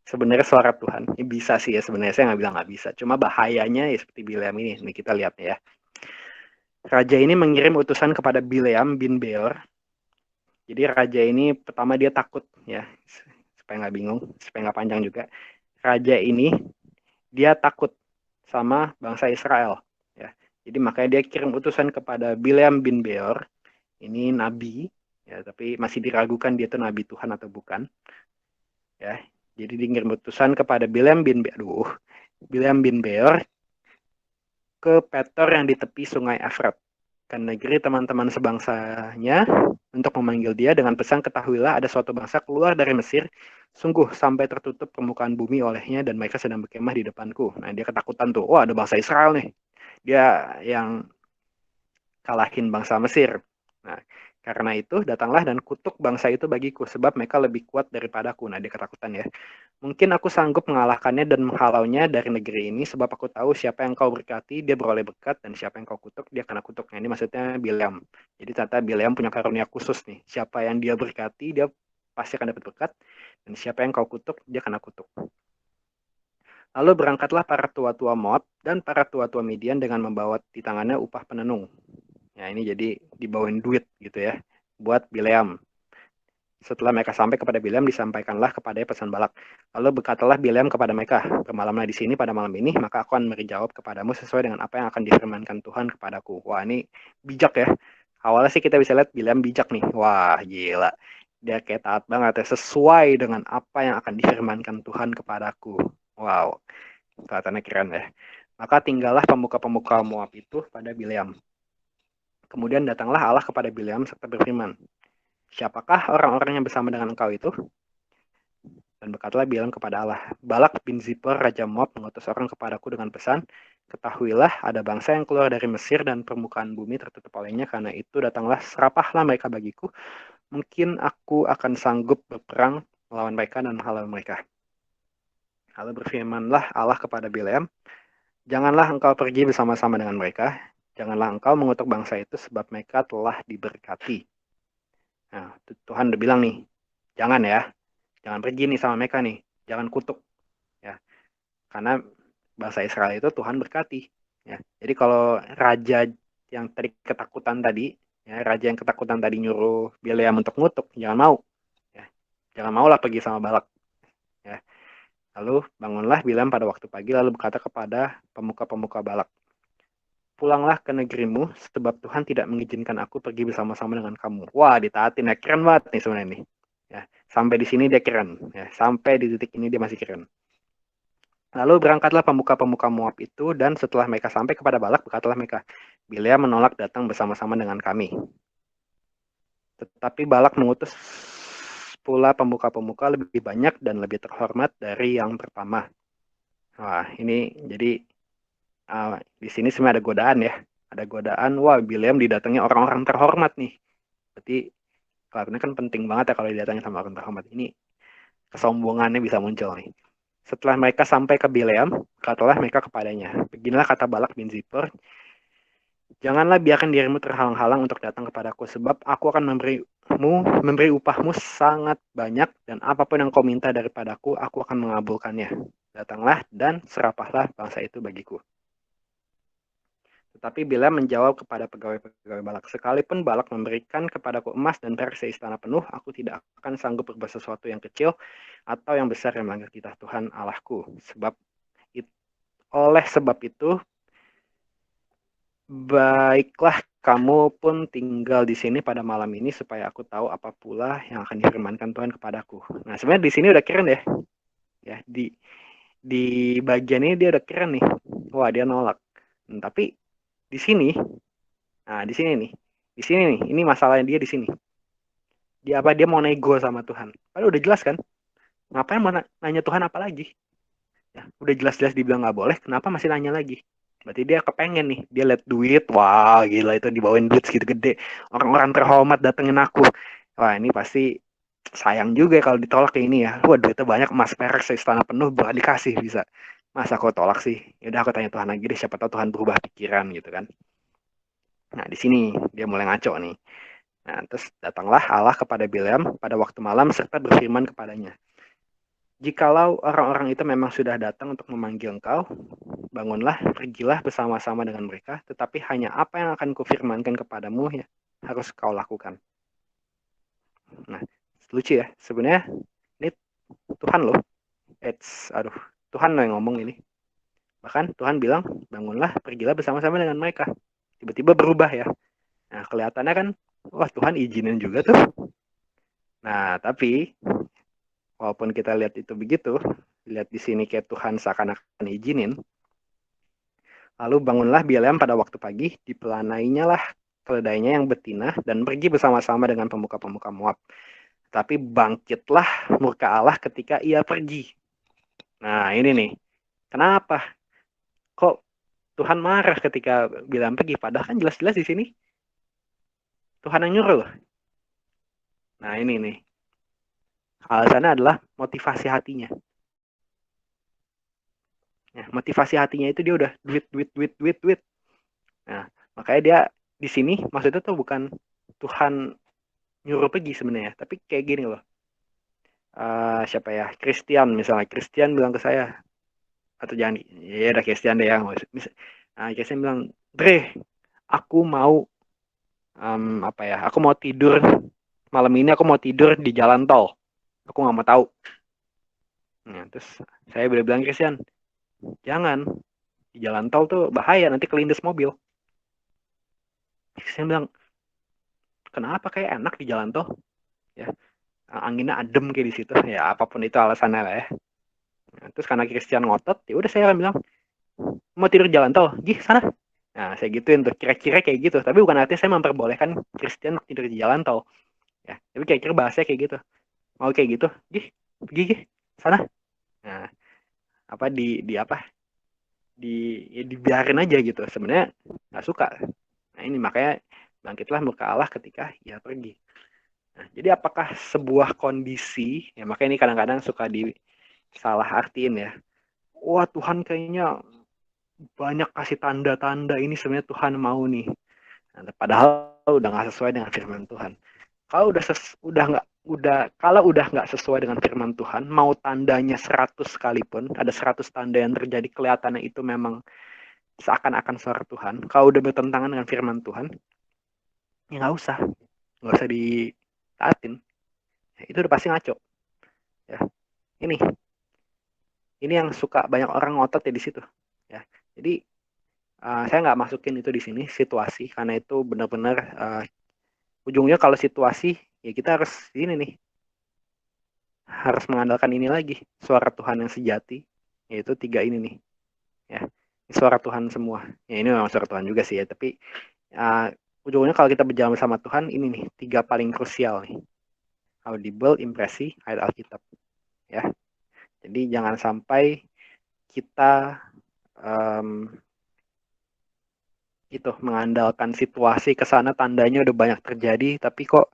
sebenarnya suara Tuhan. Ini bisa sih ya, sebenarnya saya nggak bilang nggak bisa. Cuma bahayanya ya seperti Bileam ini. Nih kita lihat ya. Raja ini mengirim utusan kepada Bileam bin Beor. Jadi raja ini pertama dia takut ya, supaya nggak bingung, supaya nggak panjang juga. Raja ini dia takut sama bangsa Israel. Ya. Jadi makanya dia kirim utusan kepada Bileam bin Beor. Ini nabi, ya, tapi masih diragukan dia itu nabi Tuhan atau bukan. Ya, jadi dia kirim utusan kepada Bileam bin Beor ke Petor yang di tepi sungai Efrat, ke negeri teman-teman sebangsanya, untuk memanggil dia dengan pesan, ketahuilah ada suatu bangsa keluar dari Mesir, sungguh sampai tertutup permukaan bumi olehnya dan mereka sedang berkemah di depanku. Nah dia ketakutan tuh, wah ada bangsa Israel nih, dia yang kalahin bangsa Mesir. Nah karena itu datanglah dan kutuk bangsa itu bagiku, sebab mereka lebih kuat daripadaku. Nah dia ketakutan ya. Mungkin aku sanggup mengalahkannya dan menghalaunya dari negeri ini, sebab aku tahu siapa yang kau berkati, dia beroleh berkat, dan siapa yang kau kutuk, dia kena kutuk. Nah, ini maksudnya Bileam. Jadi ternyata Bileam punya karunia khusus nih. Siapa yang dia berkati, dia pasti akan dapat berkat, dan siapa yang kau kutuk, dia kena kutuk. Lalu berangkatlah para tua-tua Moab dan para tua-tua Midian dengan membawa di tangannya upah penenung. Ya, ini jadi dibawain duit gitu ya, buat Bileam. Setelah mereka sampai kepada Bileam, disampaikanlah kepadanya pesan Balak. Lalu berkatalah Bileam kepada mereka, bermalamlah di sini pada malam ini, maka aku akan menjawab kepadamu sesuai dengan apa yang akan difirmankan Tuhan kepadaku. Wah, ini bijak ya. Awalnya sih kita bisa lihat Bileam bijak nih. Wah, gila. Dia kayak taat banget ya, sesuai dengan apa yang akan difirmankan Tuhan kepadaku. Wow, kelihatannya keren ya. Maka tinggallah pemuka-pemuka Moab itu pada Bileam. Kemudian datanglah Allah kepada Bileam serta berfirman, siapakah orang-orang yang bersama dengan engkau itu? Dan berkatalah Bileam kepada Allah, Balak bin Zippor, Raja Moab, mengutus orang kepadaku dengan pesan, ketahuilah ada bangsa yang keluar dari Mesir dan permukaan bumi tertutup olehnya, karena itu datanglah serapahlah mereka bagiku, mungkin aku akan sanggup berperang melawan mereka dan menghalau mereka. Lalu berfirmanlah Allah kepada Bileam, janganlah engkau pergi bersama-sama dengan mereka, janganlah engkau mengutuk bangsa itu sebab mereka telah diberkati. Nah, Tuhan udah bilang nih, jangan ya, jangan pergi nih sama mereka nih, jangan kutuk ya, karena bangsa Israel itu Tuhan berkati. Ya, jadi kalau raja yang tadi ketakutan tadi, ya, raja yang ketakutan tadi nyuruh Bileam untuk ngutuk, jangan mau, ya, jangan maulah pergi sama Balak. Ya. Lalu bangunlah Bileam pada waktu pagi lalu berkata kepada pemuka-pemuka Balak, pulanglah ke negerimu, sebab Tuhan tidak mengizinkan aku pergi bersama-sama dengan kamu. Wah, ditaatin ya, keren banget nih sebenarnya nih. Ya, sampai di sini dia keren. Ya, sampai di titik ini dia masih keren. Lalu berangkatlah pemuka-pemuka Moab itu, dan setelah mereka sampai kepada Balak, berkatalah mereka, Bileam menolak datang bersama-sama dengan kami. Tetapi Balak mengutus pula pemuka-pemuka lebih banyak dan lebih terhormat dari yang pertama. Wah, ini jadi di sini sebenarnya ada godaan ya. Ada godaan, wah Bileam didatangi orang-orang terhormat nih. Berarti karena kan penting banget ya kalau didatangi sama orang terhormat. Ini kesombongannya bisa muncul nih. Setelah mereka sampai ke Bileam, katalah mereka kepadanya, beginilah kata Balak bin Zippor, janganlah biarkan dirimu terhalang-halang untuk datang kepadaku, sebab aku akan memberi upahmu sangat banyak, dan apapun yang kau minta daripadaku, aku akan mengabulkannya. Datanglah dan serapahlah bangsa itu bagiku. Tetapi Bileam menjawab kepada pegawai-pegawai Balak, sekalipun Balak memberikan kepadaku emas dan perak seistana penuh, aku tidak akan sanggup berbuat sesuatu yang kecil atau yang besar yang melanggar titah Tuhan Allahku. Oleh sebab itu, baiklah kamu pun tinggal di sini pada malam ini supaya aku tahu apa pula yang akan difirmankan Tuhan kepadaku. Nah, sebenarnya di sini udah keren ya. Ya, di bagian ini dia udah keren nih. Wah, dia nolak. Tapi di sini, nah di sini nih. Di sini nih, ini masalahnya dia di sini. Dia mau nego sama Tuhan. Padahal udah jelas kan? Ngapain mau nanya Tuhan apa lagi? Ya, udah jelas-jelas dibilang nggak boleh, kenapa masih nanya lagi? Berarti dia kepengen nih, dia lihat duit, wah gila itu dibawain duit segitu gede, orang-orang terhormat datengin aku, wah ini pasti sayang juga kalau ditolak kayak ini ya, wah duitnya banyak, emas perak seistana penuh, bakal dikasih bisa, masa aku tolak sih? Yaudah aku tanya Tuhan lagi deh, siapa tahu Tuhan berubah pikiran gitu kan. Nah di sini dia mulai ngaco nih. Nah terus datanglah Allah kepada Bileam pada waktu malam serta berfirman kepadanya, jikalau orang-orang itu memang sudah datang untuk memanggil engkau, bangunlah, pergilah bersama-sama dengan mereka, tetapi hanya apa yang akan kufirmankan kepadamu ya harus kau lakukan. Nah, lucu ya. Sebenarnya ini Tuhan loh. Aduh, Tuhan loh yang ngomong ini. Bahkan Tuhan bilang, bangunlah, pergilah bersama-sama dengan mereka. Tiba-tiba berubah ya. Nah, kelihatannya kan, wah Tuhan izinin juga tuh. Nah, tapi walaupun kita lihat itu begitu, lihat di sini kayak Tuhan seakan-akan izinin, lalu bangunlah Bileam pada waktu pagi, dipelanainya lah keledainya yang betina, dan pergi bersama-sama dengan pemuka-pemuka Moab. Tapi bangkitlah murka Allah ketika ia pergi. Nah ini nih, kenapa? Kok Tuhan marah ketika Bileam pergi? Padahal kan jelas-jelas di sini Tuhan yang nyuruh. Nah ini nih, alasannya adalah motivasi hatinya. Ya, motivasi hatinya itu dia udah duit. Nah, makanya dia di sini maksudnya tuh bukan Tuhan nyuruh pergi sebenarnya, tapi kayak gini loh. Siapa ya? Christian misalnya. Christian bilang ke saya, atau jangan, ya udah Christian deh yang Christian bilang, Dre, aku mau apa ya? Aku mau tidur malam ini. Aku mau tidur di jalan tol. Aku nggak mau tahu. Nah, terus saya bilang Christian, jangan, di jalan tol tuh bahaya, nanti kelindes mobil. Saya bilang, kenapa, kayak enak di jalan tol ya, anginnya adem kayak di situ ya, apapun itu alasannya lah ya. Nah, terus karena Christian ngotot, ya udah saya bilang, mau tidur di jalan tol, gih sana. Nah, saya gituin tuh, kira-kira kayak gitu. Tapi bukan artinya saya memperbolehkan Kristen untuk tidur di jalan tol. Ya, tapi kira-kira bahasanya kayak gitu. Mau kayak gitu, gih, pergi gih, sana. Nah, apa di apa? Ya dibiarin aja gitu. Sebenarnya nggak suka. Nah, ini makanya bangkitlah murka Allah ketika ia pergi. Nah, jadi apakah sebuah kondisi, ya makanya ini kadang-kadang suka disalah artiin ya. Wah, Tuhan kayaknya banyak kasih tanda-tanda ini sebenarnya Tuhan mau nih. Nah, padahal udah nggak sesuai dengan firman Tuhan. Kalau udah nggak sesuai dengan firman Tuhan, mau tandanya 100 sekalipun, ada 100 tanda yang terjadi kelihatannya itu memang seakan-akan suara Tuhan. Kalau udah bertentangan dengan firman Tuhan, ya nggak usah ditaatin. Ya, itu udah pasti ngaco. Ya, ini ini yang suka banyak orang ngotot ya di situ. Ya, jadi saya nggak masukin itu di sini situasi karena itu benar-benar ujungnya kalau situasi ya kita harus ini nih harus mengandalkan ini lagi suara Tuhan yang sejati yaitu tiga ini nih ya suara Tuhan semua ya ini memang suara Tuhan juga sih ya tapi uh, ujungnya kalau kita berjalan sama Tuhan ini nih tiga paling krusial nih audible impresi ayat Alkitab ya jadi jangan sampai kita um, itu mengandalkan situasi ke sana tandanya udah banyak terjadi tapi kok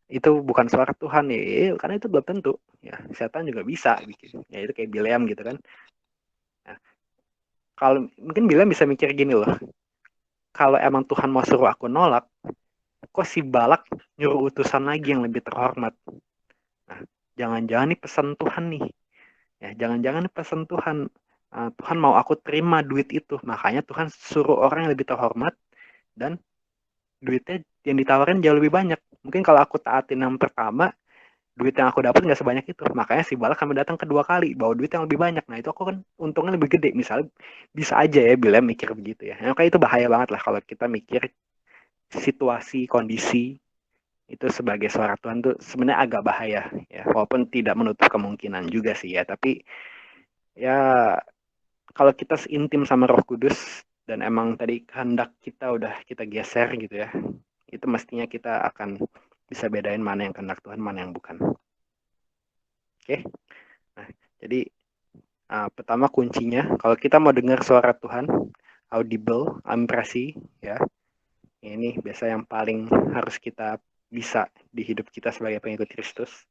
itu bukan suara Tuhan ya karena itu belum tentu ya setan juga bisa bikin ya itu kayak Bileam gitu kan nah, kalau mungkin Bileam bisa mikir gini loh kalau emang Tuhan mau suruh aku nolak kok si Balak nyuruh utusan lagi yang lebih terhormat nah jangan-jangan nih pesan Tuhan nih ya jangan-jangan nih pesan Tuhan Tuhan mau aku terima duit itu makanya Tuhan suruh orang yang lebih terhormat dan duitnya yang ditawarin jauh lebih banyak mungkin kalau aku taatin yang pertama duit yang aku dapat nggak sebanyak itu makanya si Balak kami datang kedua kali bawa duit yang lebih banyak nah itu aku kan untungnya lebih gede misalnya bisa aja ya bila mikir begitu ya makanya itu bahaya banget lah kalau kita mikir situasi kondisi itu sebagai suara Tuhan tuh sebenarnya agak bahaya ya walaupun tidak menutup kemungkinan juga sih ya tapi ya kalau kita intim sama Roh Kudus dan emang tadi kehendak kita udah kita geser gitu ya itu mestinya kita akan bisa bedain mana yang kehendak Tuhan mana yang bukan oke nah jadi pertama kuncinya kalau kita mau dengar suara Tuhan audible impresi ya ini biasa yang paling harus kita bisa di hidup kita sebagai pengikut Kristus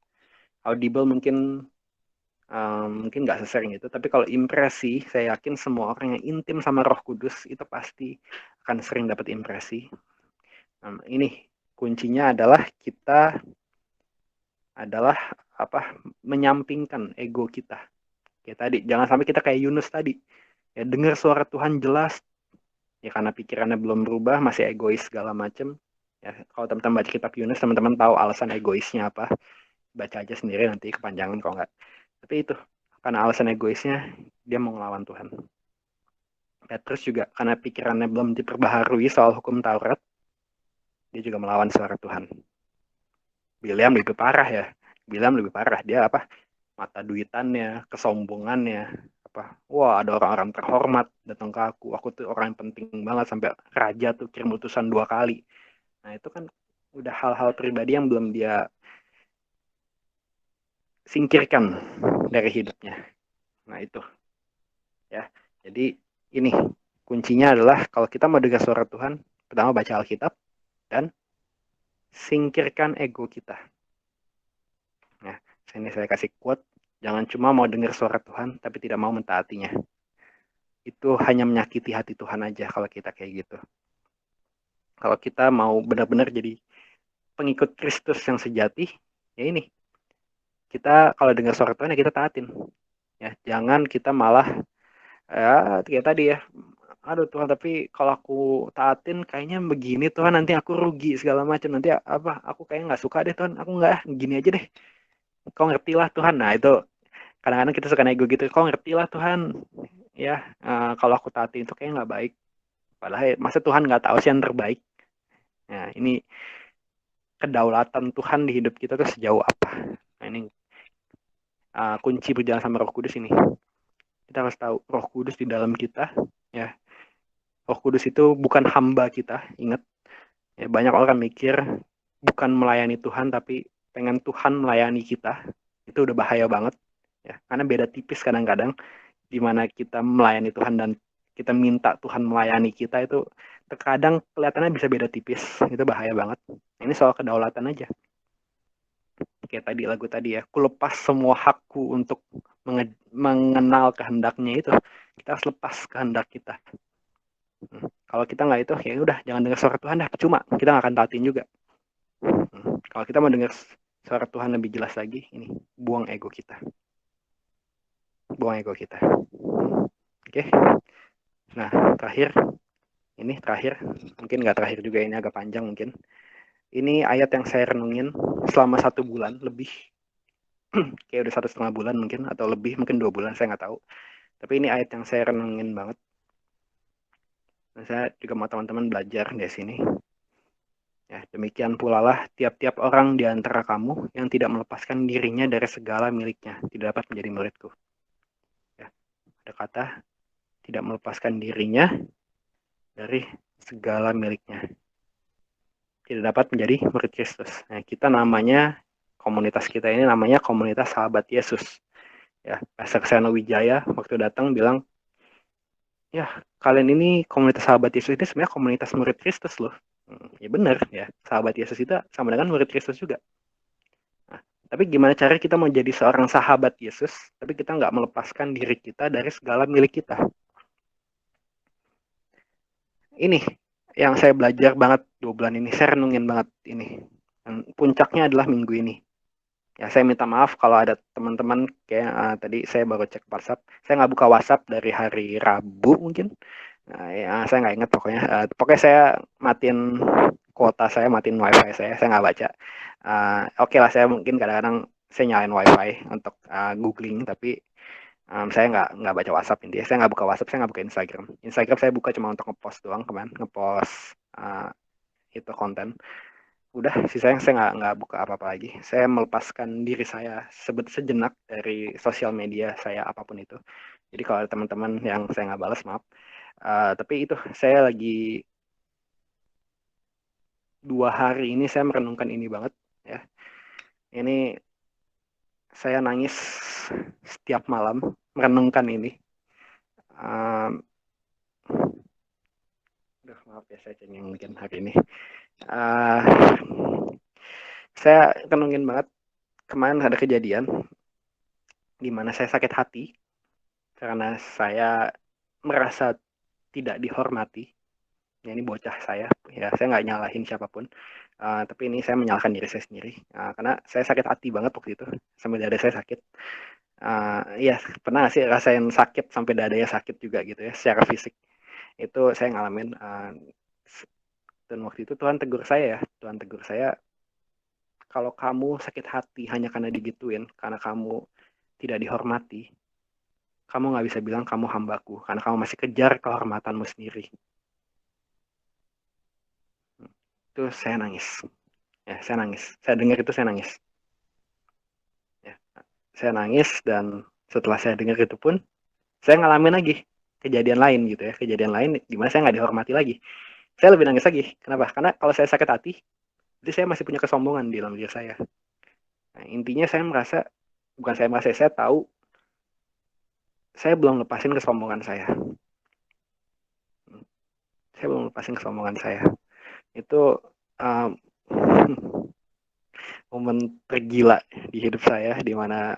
audible mungkin nggak sesering itu tapi kalau impresi saya yakin semua orang yang intim sama Roh Kudus itu pasti akan sering dapat impresi ini kuncinya adalah kita adalah apa menyampingkan ego kita kayak tadi jangan sampai kita kayak Yunus tadi ya dengar suara Tuhan jelas ya karena pikirannya belum berubah masih egois segala macem ya kalau teman-teman baca kitab Yunus teman-teman tahu alasan egoisnya apa baca aja sendiri nanti kepanjangan kalau nggak tapi itu karena alasan egoisnya dia mau ngelawan Tuhan Petrus juga karena pikirannya belum diperbaharui soal hukum Taurat dia juga melawan suara Tuhan Bileam lebih parah ya Bileam lebih parah dia apa mata duitannya kesombongannya apa wah ada orang-orang terhormat datang ke aku tuh orang yang penting banget sampai raja tuh kirim utusan 2 kali nah itu kan udah hal-hal pribadi yang belum dia singkirkan dari hidupnya nah itu ya jadi ini kuncinya adalah kalau kita mau dengar suara Tuhan pertama baca Alkitab dan singkirkan ego kita nah ini saya kasih quote jangan cuma mau dengar suara Tuhan tapi tidak mau mentaatinya itu hanya menyakiti hati Tuhan aja kalau kita kayak gitu kalau kita mau benar-benar jadi pengikut Kristus yang sejati ya ini kita kalau dengar suara Tuhan ya kita taatin ya jangan kita malah ya kayak tadi ya aduh Tuhan tapi kalau aku taatin kayaknya begini Tuhan nanti aku rugi segala macam nanti apa aku kayaknya nggak suka deh Tuhan aku nggak gini aja deh kau ngerti lah Tuhan nah itu kadang-kadang kita suka nego gitu kau ngerti lah Tuhan ya kalau aku taatin itu kayaknya nggak baik padahal masa Tuhan nggak tahu sih yang terbaik nah ini kedaulatan Tuhan di hidup kita tuh sejauh apa nah ini kunci berjalan sama Roh Kudus ini kita harus tahu Roh Kudus di dalam kita ya Roh Kudus itu bukan hamba kita, ingat. Ya, banyak orang mikir bukan melayani Tuhan, tapi pengen Tuhan melayani kita. Itu udah bahaya banget. Ya, karena beda tipis kadang-kadang di mana kita melayani Tuhan dan kita minta Tuhan melayani kita itu terkadang kelihatannya bisa beda tipis. Itu bahaya banget. Ini soal kedaulatan aja. Kayak tadi lagu tadi ya, ku lepas semua hakku untuk mengenal kehendaknya itu. Kita harus lepas kehendak kita. Kalau kita nggak itu, ya udah jangan dengar suara Tuhan dah, percuma. Kita nggak akan taatin juga. Kalau kita mau dengar suara Tuhan lebih jelas lagi, ini buang ego kita. Buang ego kita. Oke. Nah, terakhir, mungkin nggak terakhir juga, ini agak panjang mungkin. Ini ayat yang saya renungin selama 1 bulan lebih. Kayak udah 1,5 bulan mungkin, atau lebih, mungkin 2 bulan, saya nggak tahu. Tapi ini ayat yang saya renungin banget. Dan saya juga mau teman-teman belajar di sini. Ya, demikian pula lah tiap-tiap orang di antara kamu yang tidak melepaskan dirinya dari segala miliknya tidak dapat menjadi muridku. Ya, ada kata tidak melepaskan dirinya dari segala miliknya tidak dapat menjadi murid Kristus. Nah, kita namanya, komunitas kita ini namanya komunitas sahabat Yesus. Ya, Pastor Ksena Wijaya waktu datang bilang, ya kalian ini komunitas sahabat Yesus ini sebenarnya komunitas murid Kristus loh. Ya benar ya, sahabat Yesus itu sama dengan murid Kristus juga. Nah, tapi gimana cara kita mau jadi seorang sahabat Yesus, tapi kita nggak melepaskan diri kita dari segala milik kita. Ini yang saya belajar banget 2 bulan ini, saya renungin banget ini. Dan puncaknya adalah minggu ini. Ya, saya minta maaf kalau ada teman-teman kayak tadi saya baru cek WhatsApp. Saya nggak buka WhatsApp dari hari Rabu mungkin. Nah, ya, saya nggak ingat pokoknya. Pokoknya saya matiin kuota saya, matiin wifi saya nggak baca. Oke lah, saya mungkin kadang-kadang saya nyalain wifi untuk googling, tapi saya nggak baca WhatsApp intinya. Saya nggak buka WhatsApp, saya nggak buka Instagram. Instagram saya buka cuma untuk ngepost doang kemarin, ngepost itu konten. Udah, sisanya saya nggak buka apa-apa lagi. Saya melepaskan diri saya sejenak dari sosial media saya apapun itu. Jadi kalau ada teman-teman yang saya nggak balas, maaf. Tapi itu saya lagi 2 hari ini saya merenungkan ini banget ya. Ini saya nangis setiap malam merenungkan ini. Maaf ya saya cengeng mungkin hari ini. Saya renungin banget kemarin ada kejadian di mana saya sakit hati karena saya merasa tidak dihormati. Ya, ini bocah saya, ya saya nggak nyalahin siapapun, tapi ini saya menyalahkan diri saya sendiri, karena saya sakit hati banget waktu itu, sampai dada saya sakit. Ya pernah sih rasain sakit sampai dadanya sakit juga gitu ya, secara fisik. Itu saya ngalamin, dan waktu itu Tuhan tegur saya, kalau kamu sakit hati hanya karena digituin, karena kamu tidak dihormati, kamu nggak bisa bilang kamu hambaku, karena kamu masih kejar kehormatanmu sendiri. Itu saya nangis. Ya, saya nangis. Saya dengar itu saya nangis. Ya, saya nangis dan setelah saya dengar itu pun saya ngalamin lagi kejadian lain gitu ya, kejadian lain di mana saya nggak dihormati lagi. Saya lebih nangis lagi. Kenapa? Karena kalau saya sakit hati, jadi saya masih punya kesombongan di dalam diri saya. Nah, intinya saya merasa, bukan saya merasa, saya tahu saya belum lepasin kesombongan saya. Saya belum lepasin kesombongan saya. Itu um, momen tergila di hidup saya, di mana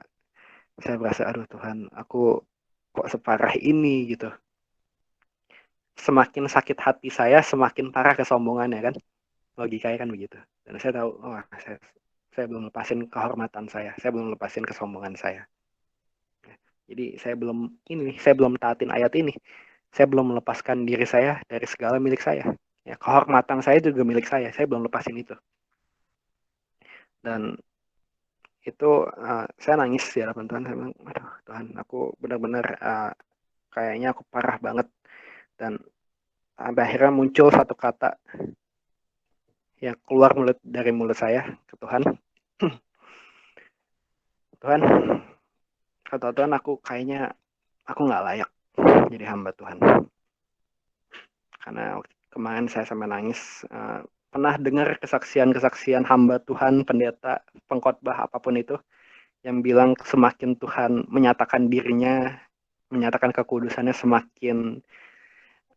saya merasa, aduh Tuhan, aku kok separah ini gitu. Semakin sakit hati saya, semakin parah kesombongannya kan. Logikanya kan begitu. Dan saya tahu, oh, saya belum lepasin kehormatan saya belum lepasin kesombongan saya. Jadi saya belum taatin ayat ini. Saya belum melepaskan diri saya dari segala milik saya. Ya, kehormatan saya juga milik saya belum lepasin itu. Dan itu saya nangis di hadapan Tuhan. Saya bilang, aduh Tuhan, aku benar-benar kayaknya aku parah banget. Dan sampai akhirnya muncul satu kata yang keluar dari mulut saya ke Tuhan. Tuhan, kata Tuhan, aku kayaknya aku nggak layak jadi hamba Tuhan. karena kemarin saya sampai nangis. Pernah dengar kesaksian-kesaksian hamba Tuhan, pendeta, pengkhotbah apapun itu, yang bilang semakin Tuhan menyatakan dirinya, menyatakan kekudusannya, semakin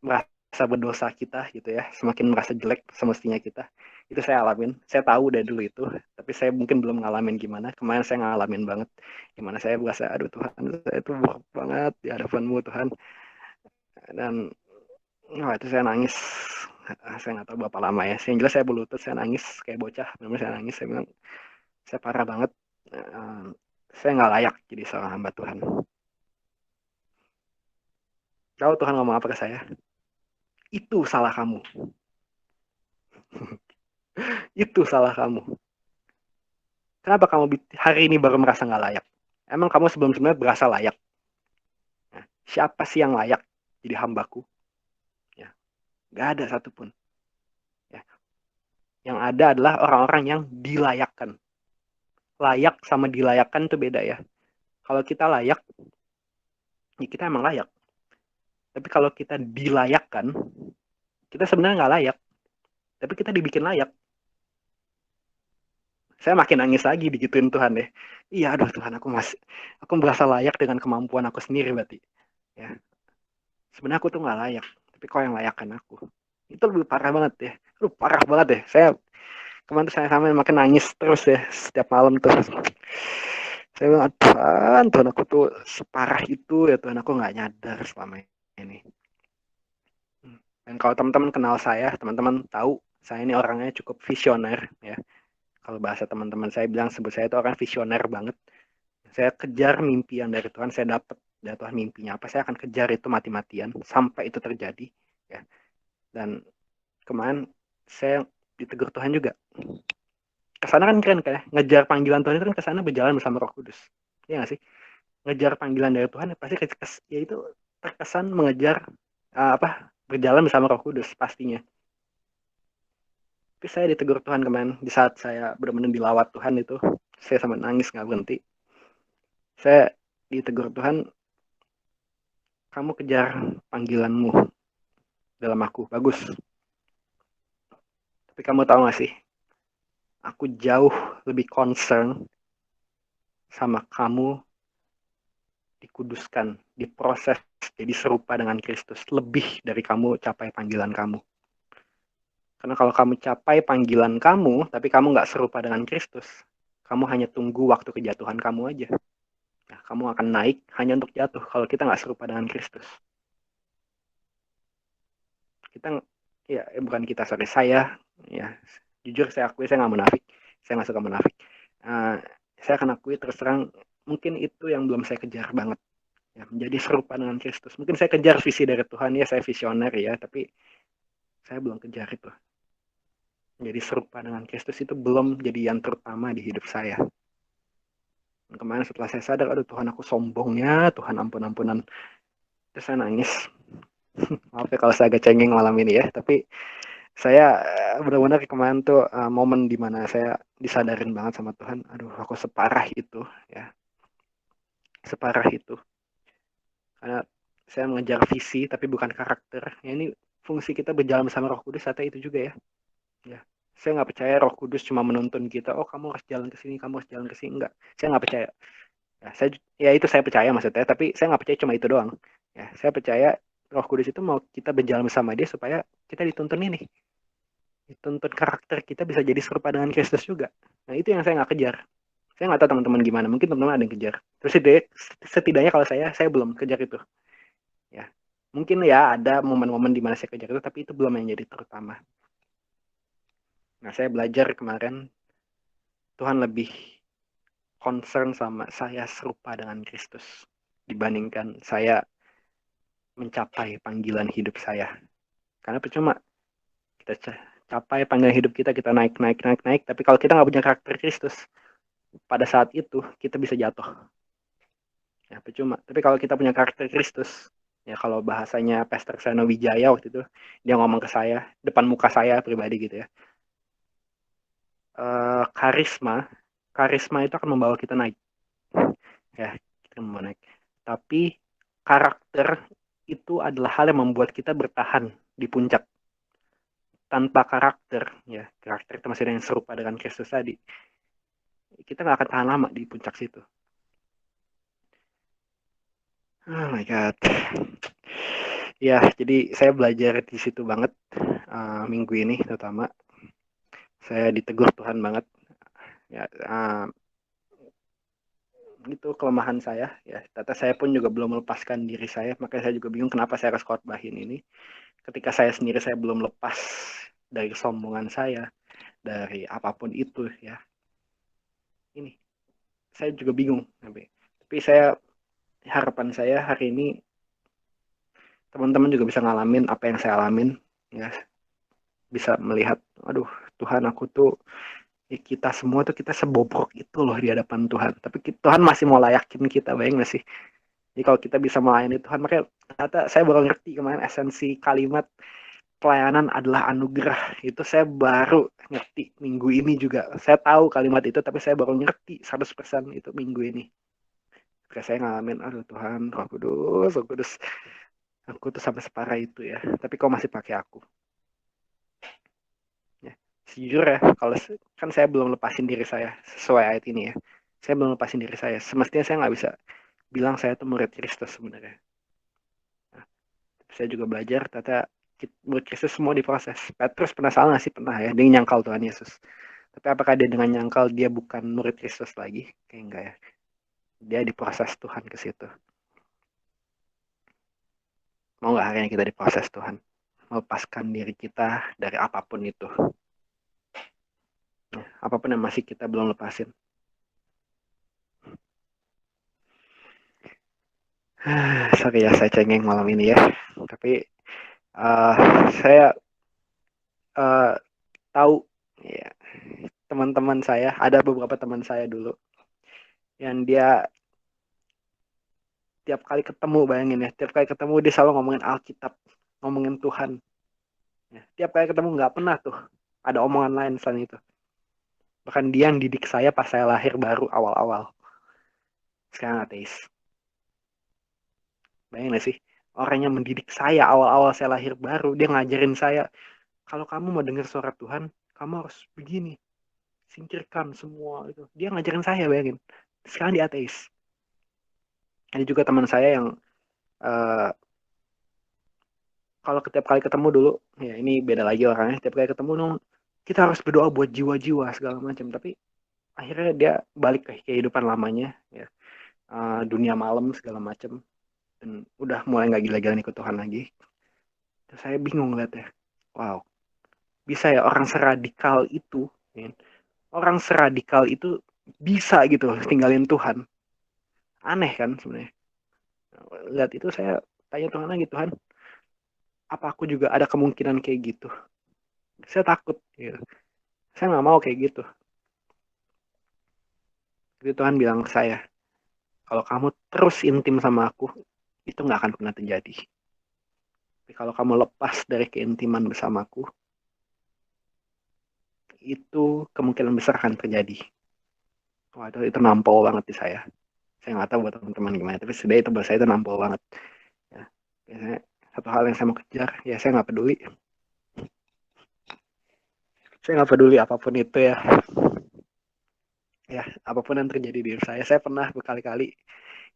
merasa berdosa kita gitu ya, semakin merasa jelek semestinya kita. Itu saya alamin, saya tahu dari dulu itu, tapi saya mungkin belum ngalamin gimana. Kemarin saya ngalamin banget gimana saya berasa, aduh Tuhan, saya itu buruk banget di hadapan-Mu Tuhan. Dan itu saya nangis. Saya nggak tahu berapa lama ya. Yang jelas saya berlutut, saya nangis kayak bocah. Benar saya nangis. Saya bilang, saya parah banget. Saya nggak layak jadi seorang hamba Tuhan. Tahu Tuhan ngomong apa ke saya? Itu salah kamu. Itu salah kamu. Kenapa kamu hari ini baru merasa nggak layak? Emang kamu sebelum-sebelumnya berasa layak? Nah, siapa sih yang layak jadi hambaku? Ya, nggak ada satupun. Ya, yang ada adalah orang-orang yang dilayakkan. Layak sama dilayakkan itu beda ya. Kalau kita layak, ya kita emang layak. Tapi kalau kita dilayakkan, kita sebenarnya nggak layak. Tapi kita dibikin layak. Saya makin nangis lagi digituin Tuhan deh. Iya, aduh Tuhan, aku merasa layak dengan kemampuan aku sendiri berarti. Ya, sebenarnya aku tuh nggak layak. Tapi kau yang layakkan aku. Itu lebih parah banget ya. Aduh, parah banget deh. Saya kemarin tuh saya sampai makin nangis terus ya setiap malam tuh. Saya bilang, Tuhan aku tuh separah itu ya Tuhan, aku nggak nyadar selama ini. Dan kalau teman-teman kenal saya, teman-teman tahu saya ini orangnya cukup visioner ya. Kalau bahasa teman-teman saya bilang, sebut saya itu orang visioner banget. Saya kejar mimpi yang dari Tuhan, saya dapat dari Tuhan mimpinya apa, saya akan kejar itu mati-matian sampai itu terjadi ya. Dan kemarin saya ditegur Tuhan juga. Kesana kan keren kayak ngejar panggilan Tuhan itu kan kesana berjalan bersama Roh Kudus. Iya nggak sih? Ngejar panggilan dari Tuhan pasti ya itu terkesan mengejar berjalan bersama Roh Kudus pastinya. Tapi saya ditegur Tuhan kemarin di saat saya benar-benar dilawat Tuhan itu, saya sampai nangis nggak berhenti. Saya ditegur Tuhan, kamu kejar panggilanmu dalam aku, bagus. Tapi kamu tahu gak sih, aku jauh lebih concern sama kamu dikuduskan, diproses jadi serupa dengan Kristus, lebih dari kamu capai panggilan kamu. Karena kalau kamu capai panggilan kamu, tapi kamu nggak serupa dengan Kristus, kamu hanya tunggu waktu kejatuhan kamu aja. Nah, kamu akan naik hanya untuk jatuh kalau kita nggak serupa dengan Kristus. Kita, ya bukan kita, sorry, saya, ya jujur saya akui saya nggak munafik, saya nggak suka munafik. Saya akan akui terus terang, mungkin itu yang belum saya kejar banget. Ya, menjadi serupa dengan Kristus. Mungkin saya kejar visi dari Tuhan, ya saya visioner ya, tapi saya belum kejar itu. Menjadi serupa dengan Kristus itu belum jadi yang terutama di hidup saya. Dan kemarin setelah saya sadar, aduh Tuhan aku sombongnya, Tuhan ampun-ampunan. Terus saya nangis. Maaf ya kalau saya agak cengeng malam ini ya, tapi saya benar-benar kemarin tuh momen dimana saya disadarin banget sama Tuhan, aduh aku separah itu ya, separah itu. Karena saya mengejar visi tapi bukan karakter. Ya, ini fungsi kita berjalan bersama Roh Kudus saat itu juga ya. Ya, saya nggak percaya Roh Kudus cuma menuntun kita. Oh kamu harus jalan ke sini, kamu harus jalan ke sini. Enggak, saya nggak percaya. Ya itu saya percaya maksudnya. Tapi saya nggak percaya cuma itu doang. Ya, saya percaya Roh Kudus itu mau kita berjalan bersama Dia supaya kita dituntun ini. Dituntun karakter kita bisa jadi serupa dengan Kristus juga. Nah itu yang saya nggak kejar. Saya nggak tahu teman-teman gimana. Mungkin teman-teman ada yang kejar. Terus setidaknya kalau saya belum kejar itu. Ya, mungkin ya ada momen-momen di mana saya kejar itu, tapi itu belum yang jadi terutama. Nah, saya belajar kemarin, Tuhan lebih concern sama saya serupa dengan Kristus dibandingkan saya mencapai panggilan hidup saya. Karena percuma kita capai panggilan hidup kita, kita naik, tapi kalau kita nggak punya karakter Kristus, pada saat itu kita bisa jatuh. Ya, percuma. Tapi kalau kita punya karakter Kristus, ya kalau bahasanya Pastor Seno Wijaya waktu itu, dia ngomong ke saya, depan muka saya pribadi gitu ya, karisma itu akan membawa kita naik, ya kita mau naik. Tapi karakter itu adalah hal yang membuat kita bertahan di puncak tanpa karakter, ya karakter itu masih ada yang serupa dengan Kristus tadi, kita nggak akan tahan lama di puncak situ. Oh my god. Ya, jadi saya belajar di situ banget minggu ini terutama. Saya ditegur Tuhan banget. Ya, itu kelemahan saya. Ya, ternyata saya pun juga belum melepaskan diri saya. Makanya saya juga bingung kenapa saya harus khotbahin ini. Ketika saya sendiri saya belum lepas dari kesombongan saya, dari apapun itu ya. Ini saya juga bingung. Tapi harapan saya hari ini teman-teman juga bisa ngalamin apa yang saya alamin, ya, bisa melihat, aduh Tuhan, aku tuh, ya, kita semua tuh kita sebobrok itu loh di hadapan Tuhan, tapi Tuhan masih mau layakin kita, bayang gak sih? Jadi kalau kita bisa melayani Tuhan, makanya ternyata saya baru ngerti kemarin esensi kalimat pelayanan adalah anugerah. Itu saya baru ngerti minggu ini juga. Saya tahu kalimat itu, tapi saya baru ngerti 100% itu minggu ini. Ketika saya ngalamin, aduh Tuhan, Roh Kudus, Roh Kudus, aku tuh sampai separah itu ya. Tapi kau masih pakai aku. Ya. Sejujur ya, kalau kan saya belum lepasin diri saya sesuai ayat ini ya. Saya belum lepasin diri saya. Semestinya saya nggak bisa bilang saya tuh murid Kristus sebenarnya. Nah, saya juga belajar, ternyata murid Kristus semua diproses. Petrus pernah salah nggak sih? Pernah ya, dia nyangkal Tuhan Yesus. Tapi apakah dia dengan nyangkal dia bukan murid Kristus lagi? Kayak enggak ya. Dia diproses Tuhan ke situ. Mau nggak hari ini kita diproses Tuhan? Melepaskan diri kita dari apapun itu. Ya, apapun yang masih kita belum lepasin. Sorry ya, saya cengeng malam ini ya. Tapi uh, saya uh, tahu ya, teman-teman saya, ada beberapa teman saya dulu yang dia tiap kali ketemu, bayangin ya, tiap kali ketemu dia selalu ngomongin Alkitab, ngomongin Tuhan. Ya, tiap kali ketemu nggak pernah tuh ada omongan lain selain itu. Bahkan dia yang didik saya pas saya lahir baru awal-awal. Sekarang ateis. Bayangin gak sih? Orang yang mendidik saya awal-awal saya lahir baru, dia ngajarin saya, kalau kamu mau dengar suara Tuhan, kamu harus begini. Singkirkan semua itu. Dia ngajarin saya, bayangin. Sekarang dia ateis. Ada juga teman saya yang uh, kalau setiap kali ketemu dulu, ya ini beda lagi orangnya, setiap kali ketemu dong, kita harus berdoa buat jiwa-jiwa segala macam. Tapi akhirnya dia balik ke kehidupan lamanya, ya, dunia malam segala macam, dan udah mulai nggak gila-gilaan ikut Tuhan lagi. Terus saya bingung lihat ya, wow, bisa ya orang seradikal itu, ya, orang seradikal itu bisa gitu tinggalin Tuhan. Aneh kan sebenarnya. Lihat itu saya tanya Tuhan lagi, Tuhan, apa aku juga ada kemungkinan kayak gitu? Saya takut, gitu. Saya nggak mau kayak gitu. Jadi Tuhan bilang ke saya, kalau kamu terus intim sama aku, itu nggak akan pernah terjadi. Tapi kalau kamu lepas dari keintiman bersamaku, itu kemungkinan besar akan terjadi. Wah, itu nampol banget di saya. Saya nggak tahu buat teman-teman gimana, tapi sudah itu buat saya itu nampol banget. Ya, biasanya satu hal yang saya mau kejar, ya saya nggak peduli. Saya nggak peduli apapun itu ya. Ya, apapun yang terjadi di hidup saya pernah berkali-kali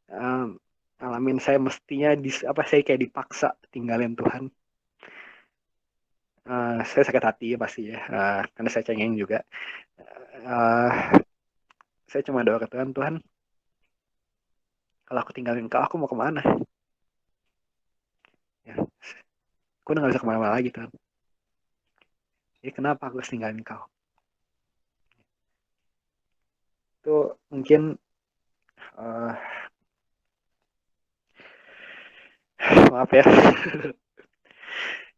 um, alamin saya mestinya saya kayak dipaksa tinggalin Tuhan. Saya sakit hati ya pasti ya, karena saya cengeng juga. Uh, saya cuma doa ke Tuhan, Tuhan, kalau aku tinggalin kau, aku mau kemana? Ya, aku udah gak bisa kemana-mana lagi, Tuhan. Jadi kenapa aku harus tinggalin kau? Itu mungkin uh, maaf ya,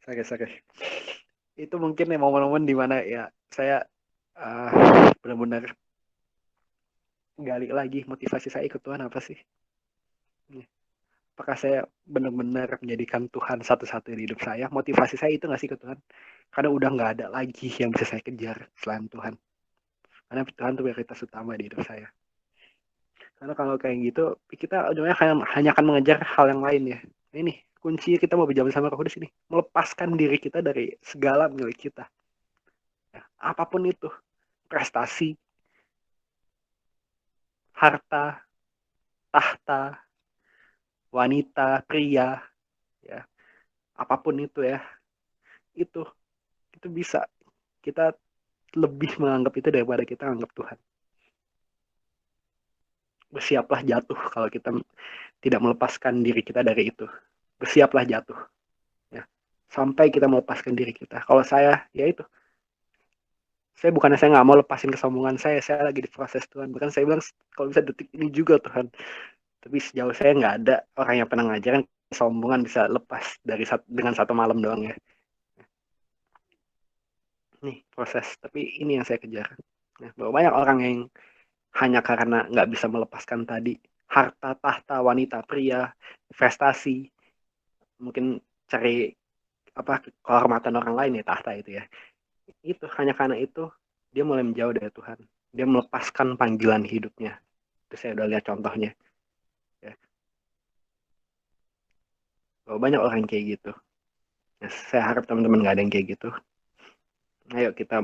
sakit. Itu mungkin ya momen-momen di mana ya saya uh, benar-benar gali lagi motivasi saya ikut Tuhan apa sih? Apakah saya benar-benar menjadikan Tuhan satu-satu di hidup saya? Motivasi saya itu nggak sih ke Tuhan? Karena udah nggak ada lagi yang bisa saya kejar selain Tuhan. Karena Tuhan itu prioritas utama di hidup saya. Karena kalau kayak gitu, kita ujungnya hanya akan mengejar hal yang lain ya. Ini kunci kita mau berjalan sama Roh Kudus ini melepaskan diri kita dari segala milik kita. Ya, apapun itu, prestasi, harta, tahta, wanita, pria, ya, apapun itu ya, itu bisa kita lebih menganggap itu daripada kita menganggap Tuhan. Bersiaplah jatuh kalau kita tidak melepaskan diri kita dari itu. Bersiaplah jatuh. Ya. Sampai kita melepaskan diri kita. Kalau saya, ya itu. Saya nggak mau lepasin kesombongan saya lagi diproses Tuhan. Bahkan saya bilang, kalau bisa detik ini juga Tuhan. Tapi sejauh saya nggak ada orang yang pernah ngajarin kesombongan bisa lepas dengan satu malam doang ya. Nih proses, tapi ini yang saya kejar. Nah, bahwa banyak orang yang hanya karena nggak bisa melepaskan tadi harta, tahta, wanita, pria, investasi, mungkin cari apa kehormatan orang lain ya tahta itu ya. Itu hanya karena itu dia mulai menjauh dari Tuhan. Dia melepaskan panggilan hidupnya. Itu saya udah lihat contohnya. Ya. Bahwa banyak orang yang kayak gitu. Ya, saya harap teman-teman nggak ada yang kayak gitu. Ayo kita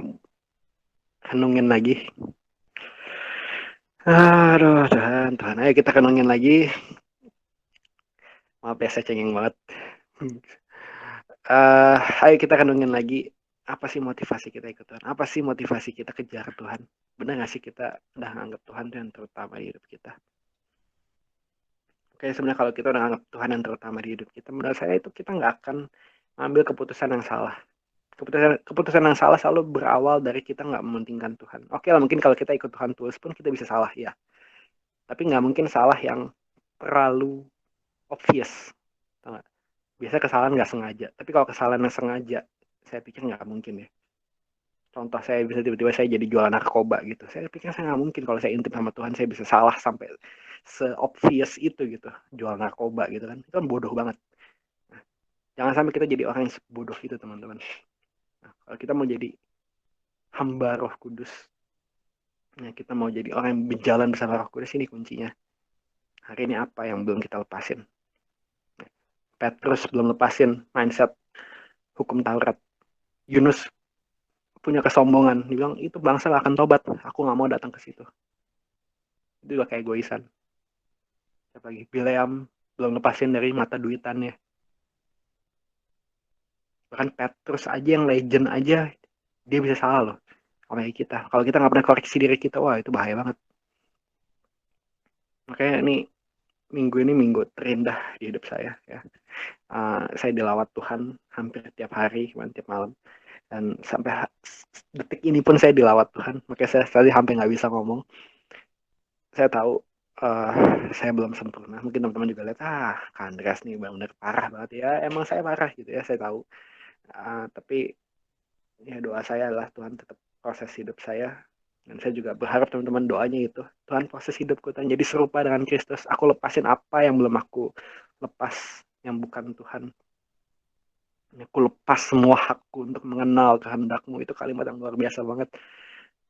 renungin lagi. Aduh, Tuhan, Tuhan. Ayo kita renungin lagi. Maaf ya, saya cengeng banget. Ayo kita renungin lagi. Apa sih motivasi kita ikut Tuhan? Apa sih motivasi kita kejar Tuhan? Benar nggak sih kita udah nganggap Tuhan yang terutama di hidup kita? Oke, sebenarnya kalau kita udah nganggap Tuhan yang terutama di hidup kita, menurut saya itu kita nggak akan mengambil keputusan yang salah. Keputusan yang salah selalu berawal dari kita nggak mementingkan Tuhan. Oke lah, mungkin kalau kita ikut Tuhan tulus pun kita bisa salah ya. Tapi nggak mungkin salah yang terlalu obvious. Biasa kesalahan nggak sengaja. Tapi kalau kesalahan yang sengaja, saya pikir nggak mungkin ya. Contoh saya bisa tiba-tiba saya jadi jualan narkoba gitu. Saya pikir saya nggak mungkin kalau saya intip sama Tuhan saya bisa salah sampai se-obvious itu gitu. Jual narkoba gitu kan. Itu kan bodoh banget. Nah, jangan sampai kita jadi orang yang bodoh itu teman-teman. Nah, kalau kita mau jadi hamba Roh Kudus, nah kita mau jadi orang yang berjalan bersama Roh Kudus ini kuncinya. Hari ini apa yang belum kita lepasin? Petrus belum lepasin mindset hukum Taurat. Yunus punya kesombongan. Dia bilang, itu bangsa gak akan tobat. Aku gak mau datang ke situ. Itu juga kayak egoisan. Siapa lagi? Bileam belum lepasin dari mata duitannya. Bahkan Petrus aja yang legend aja, dia bisa salah loh. Sama kita. Kalau kita gak pernah koreksi diri kita, wah itu bahaya banget. Makanya minggu ini minggu terindah di hidup saya. Ya. Saya dilawat Tuhan hampir tiap hari, tiap malam. Dan sampai detik ini pun saya dilawat Tuhan. Makanya saya tadi hampir nggak bisa ngomong. Saya tahu uh, saya belum sempurna. Mungkin teman-teman juga lihat, Kak Andreas nih benar-benar parah banget ya. Emang saya parah gitu ya, saya tahu. Tapi ya doa saya adalah Tuhan tetap proses hidup saya. Dan saya juga berharap teman-teman doanya itu. Tuhan proses hidupku Tuhan jadi serupa dengan Kristus. Aku lepasin apa yang belum aku lepas, yang bukan Tuhan. Aku lepas semua hakku untuk mengenal kehendakmu. Itu kalimat yang luar biasa banget.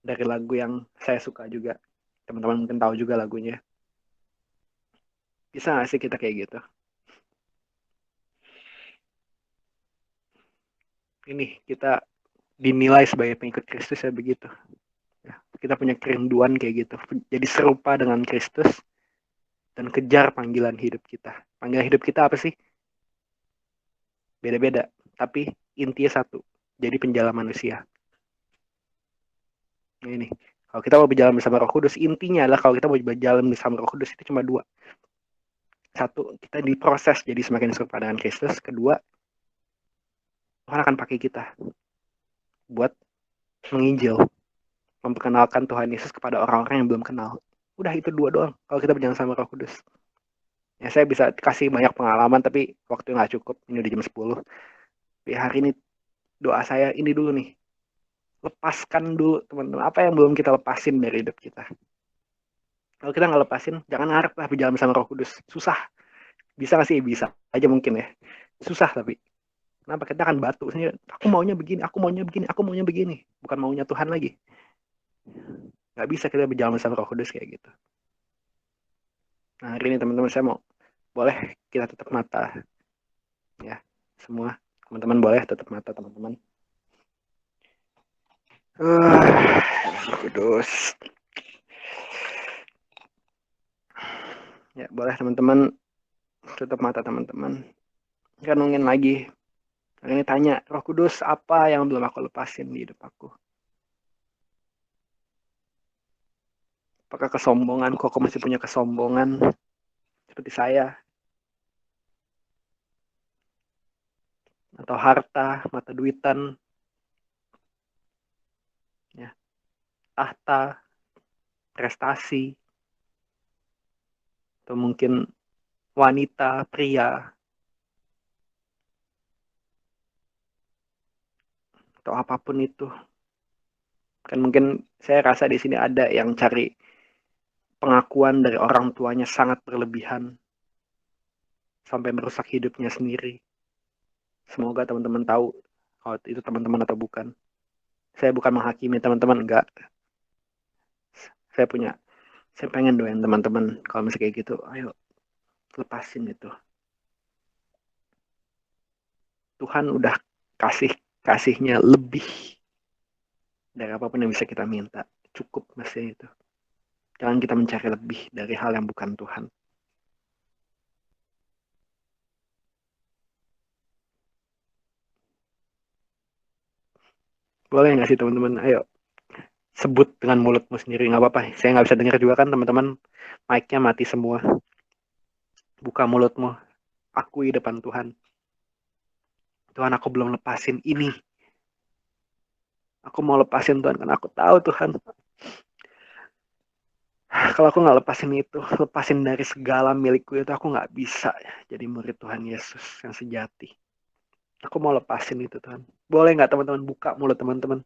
Dari lagu yang saya suka juga. Teman-teman mungkin tahu juga lagunya. Bisa gak sih kita kayak gitu? Ini kita dinilai sebagai pengikut Kristus ya begitu. Ya, kita punya kerinduan kayak gitu. Jadi serupa dengan Kristus dan kejar panggilan hidup kita. Panggilan hidup kita apa sih? Beda-beda. Tapi intinya satu. Jadi penjala manusia. Nah, ini. Kalau kita mau berjalan bersama Roh Kudus, intinya adalah kalau kita mau berjalan bersama Roh Kudus itu cuma dua. Satu, kita diproses jadi semakin serupa dengan Kristus. Kedua, Tuhan akan pakai kita buat menginjil, memperkenalkan Tuhan Yesus kepada orang-orang yang belum kenal. Udah itu dua doang kalau kita berjalan sama Roh Kudus. Ya saya bisa kasih banyak pengalaman tapi waktu nggak cukup. Ini udah jam 10. Tapi hari ini doa saya ini dulu nih. Lepaskan dulu teman-teman. Apa yang belum kita lepasin dari hidup kita. Kalau kita nggak lepasin, jangan harap lah berjalan sama Roh Kudus. Susah. Bisa nggak sih? Bisa aja mungkin ya. Susah tapi. Kenapa kita akan batu? Aku maunya begini, aku maunya begini, aku maunya begini. Bukan maunya Tuhan lagi. Nggak bisa kita berjalan sama Roh Kudus kayak gitu. Nah hari ini teman-teman saya mau boleh kita tutup mata. Ya, semua teman-teman boleh tutup mata teman-teman. Kudus. Ya, boleh teman-teman tutup mata teman-teman. Renungin lagi. Kali ini tanya, Roh Kudus apa yang belum aku lepasin di hidup aku? Apakah kesombonganku, aku masih punya kesombongan seperti saya? Atau harta, mata duitan, ya, tahta, prestasi, atau mungkin wanita, pria, atau apapun itu. Kan mungkin saya rasa di sini ada yang cari pengakuan dari orang tuanya sangat berlebihan sampai merusak hidupnya sendiri. Semoga teman-teman tahu kalau itu teman-teman atau bukan. Saya bukan menghakimi teman-teman, enggak. Saya punya, saya pengen doain teman-teman kalau misalnya kayak gitu, ayo lepasin itu. Tuhan udah kasihnya lebih dari apapun yang bisa kita minta. Cukup mestinya itu. Jangan kita mencari lebih dari hal yang bukan Tuhan. Boleh nggak sih teman-teman? Ayo sebut dengan mulutmu sendiri, nggak apa-apa. Saya nggak bisa dengar juga kan teman-teman. Mic-nya mati semua. Buka mulutmu. Akui depan Tuhan. Tuhan, aku belum lepasin ini. Aku mau lepasin Tuhan karena aku tahu Tuhan. Kalau aku nggak lepasin itu, lepasin dari segala milikku itu, aku nggak bisa jadi murid Tuhan Yesus yang sejati. Aku mau lepasin itu Tuhan. Boleh nggak teman-teman buka mulut teman-teman,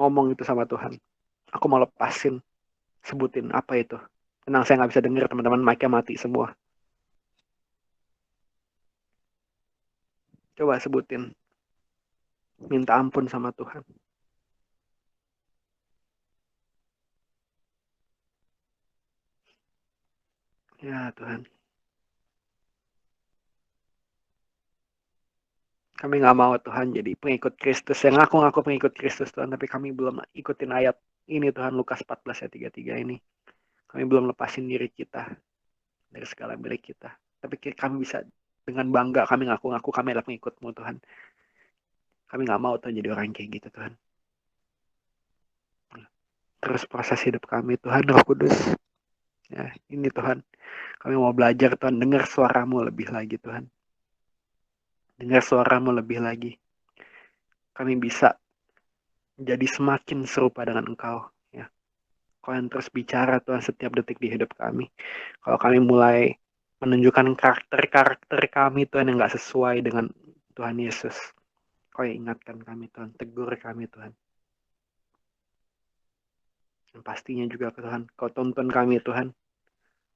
ngomong itu sama Tuhan. Aku mau lepasin, sebutin apa itu. Tenang, saya nggak bisa dengar teman-teman, mic-nya mati semua. Coba sebutin, minta ampun sama Tuhan. Ya Tuhan, kami nggak mau Tuhan jadi pengikut Kristus yang ngaku-ngaku pengikut Kristus Tuhan, tapi kami belum ikutin ayat ini Tuhan, Lukas 14 ayat 33 ini. Kami belum lepasin diri kita dari segala milik kita. Tapi kami bisa dengan bangga, kami ngaku-ngaku kami adalah pengikutmu Tuhan. Kami nggak mau Tuhan jadi orang kayak gitu Tuhan. Terus proses hidup kami Tuhan, Roh Kudus. Ya, ini Tuhan, kami mau belajar Tuhan, dengar suaramu lebih lagi Tuhan. Dengar suaramu lebih lagi. Kami bisa jadi semakin serupa dengan Engkau. Ya. Kau yang terus bicara Tuhan setiap detik di hidup kami. Kalau kami mulai menunjukkan karakter-karakter kami Tuhan yang gak sesuai dengan Tuhan Yesus. Kau yang ingatkan kami Tuhan, tegur kami Tuhan. Dan pastinya juga Tuhan, kau tuntun kami Tuhan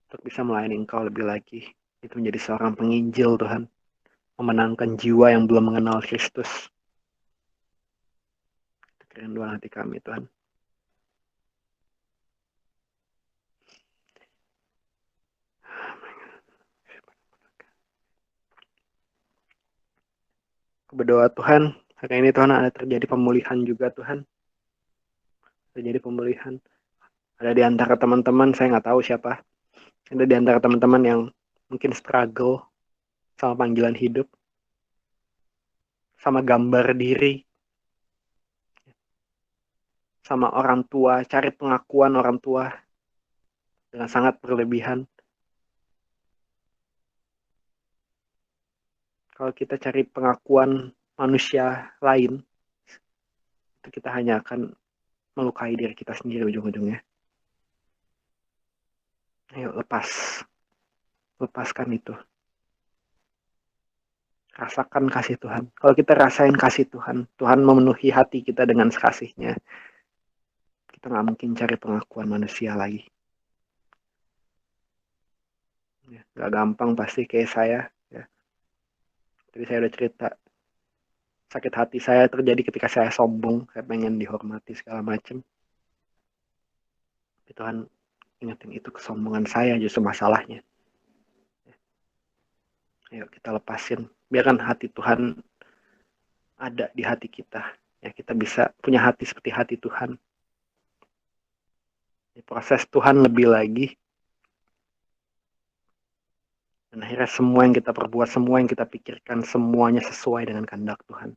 untuk bisa melayani Engkau lebih lagi. Itu menjadi seorang penginjil Tuhan. Memenangkan jiwa yang belum mengenal Kristus. Kerinduan hati kami Tuhan. Berdoa Tuhan, hari ini Tuhan ada terjadi pemulihan juga Tuhan. Terjadi pemulihan. Ada di antara teman-teman, saya nggak tahu siapa. Ada di antara teman-teman yang mungkin struggle sama panggilan hidup, sama gambar diri, sama orang tua, cari pengakuan orang tua dengan sangat berlebihan. Kalau kita cari pengakuan manusia lain, itu kita hanya akan melukai diri kita sendiri ujung-ujungnya. Ayo lepaskan itu. Rasakan kasih Tuhan. Kalau kita rasain kasih Tuhan, Tuhan memenuhi hati kita dengan kasihnya. Kita nggak mungkin cari pengakuan manusia lagi. Ya, nggak gampang pasti kayak saya. Ya. Tadi saya udah cerita sakit hati saya terjadi ketika saya sombong, saya pengen dihormati segala macam. Tapi Tuhan ingetin itu kesombongan saya justru masalahnya. Ayo kita lepasin. Biarkan hati Tuhan ada di hati kita. Ya, kita bisa punya hati seperti hati Tuhan. Di proses Tuhan lebih lagi. Dan akhirnya semua yang kita perbuat, semua yang kita pikirkan, semuanya sesuai dengan kehendak Tuhan.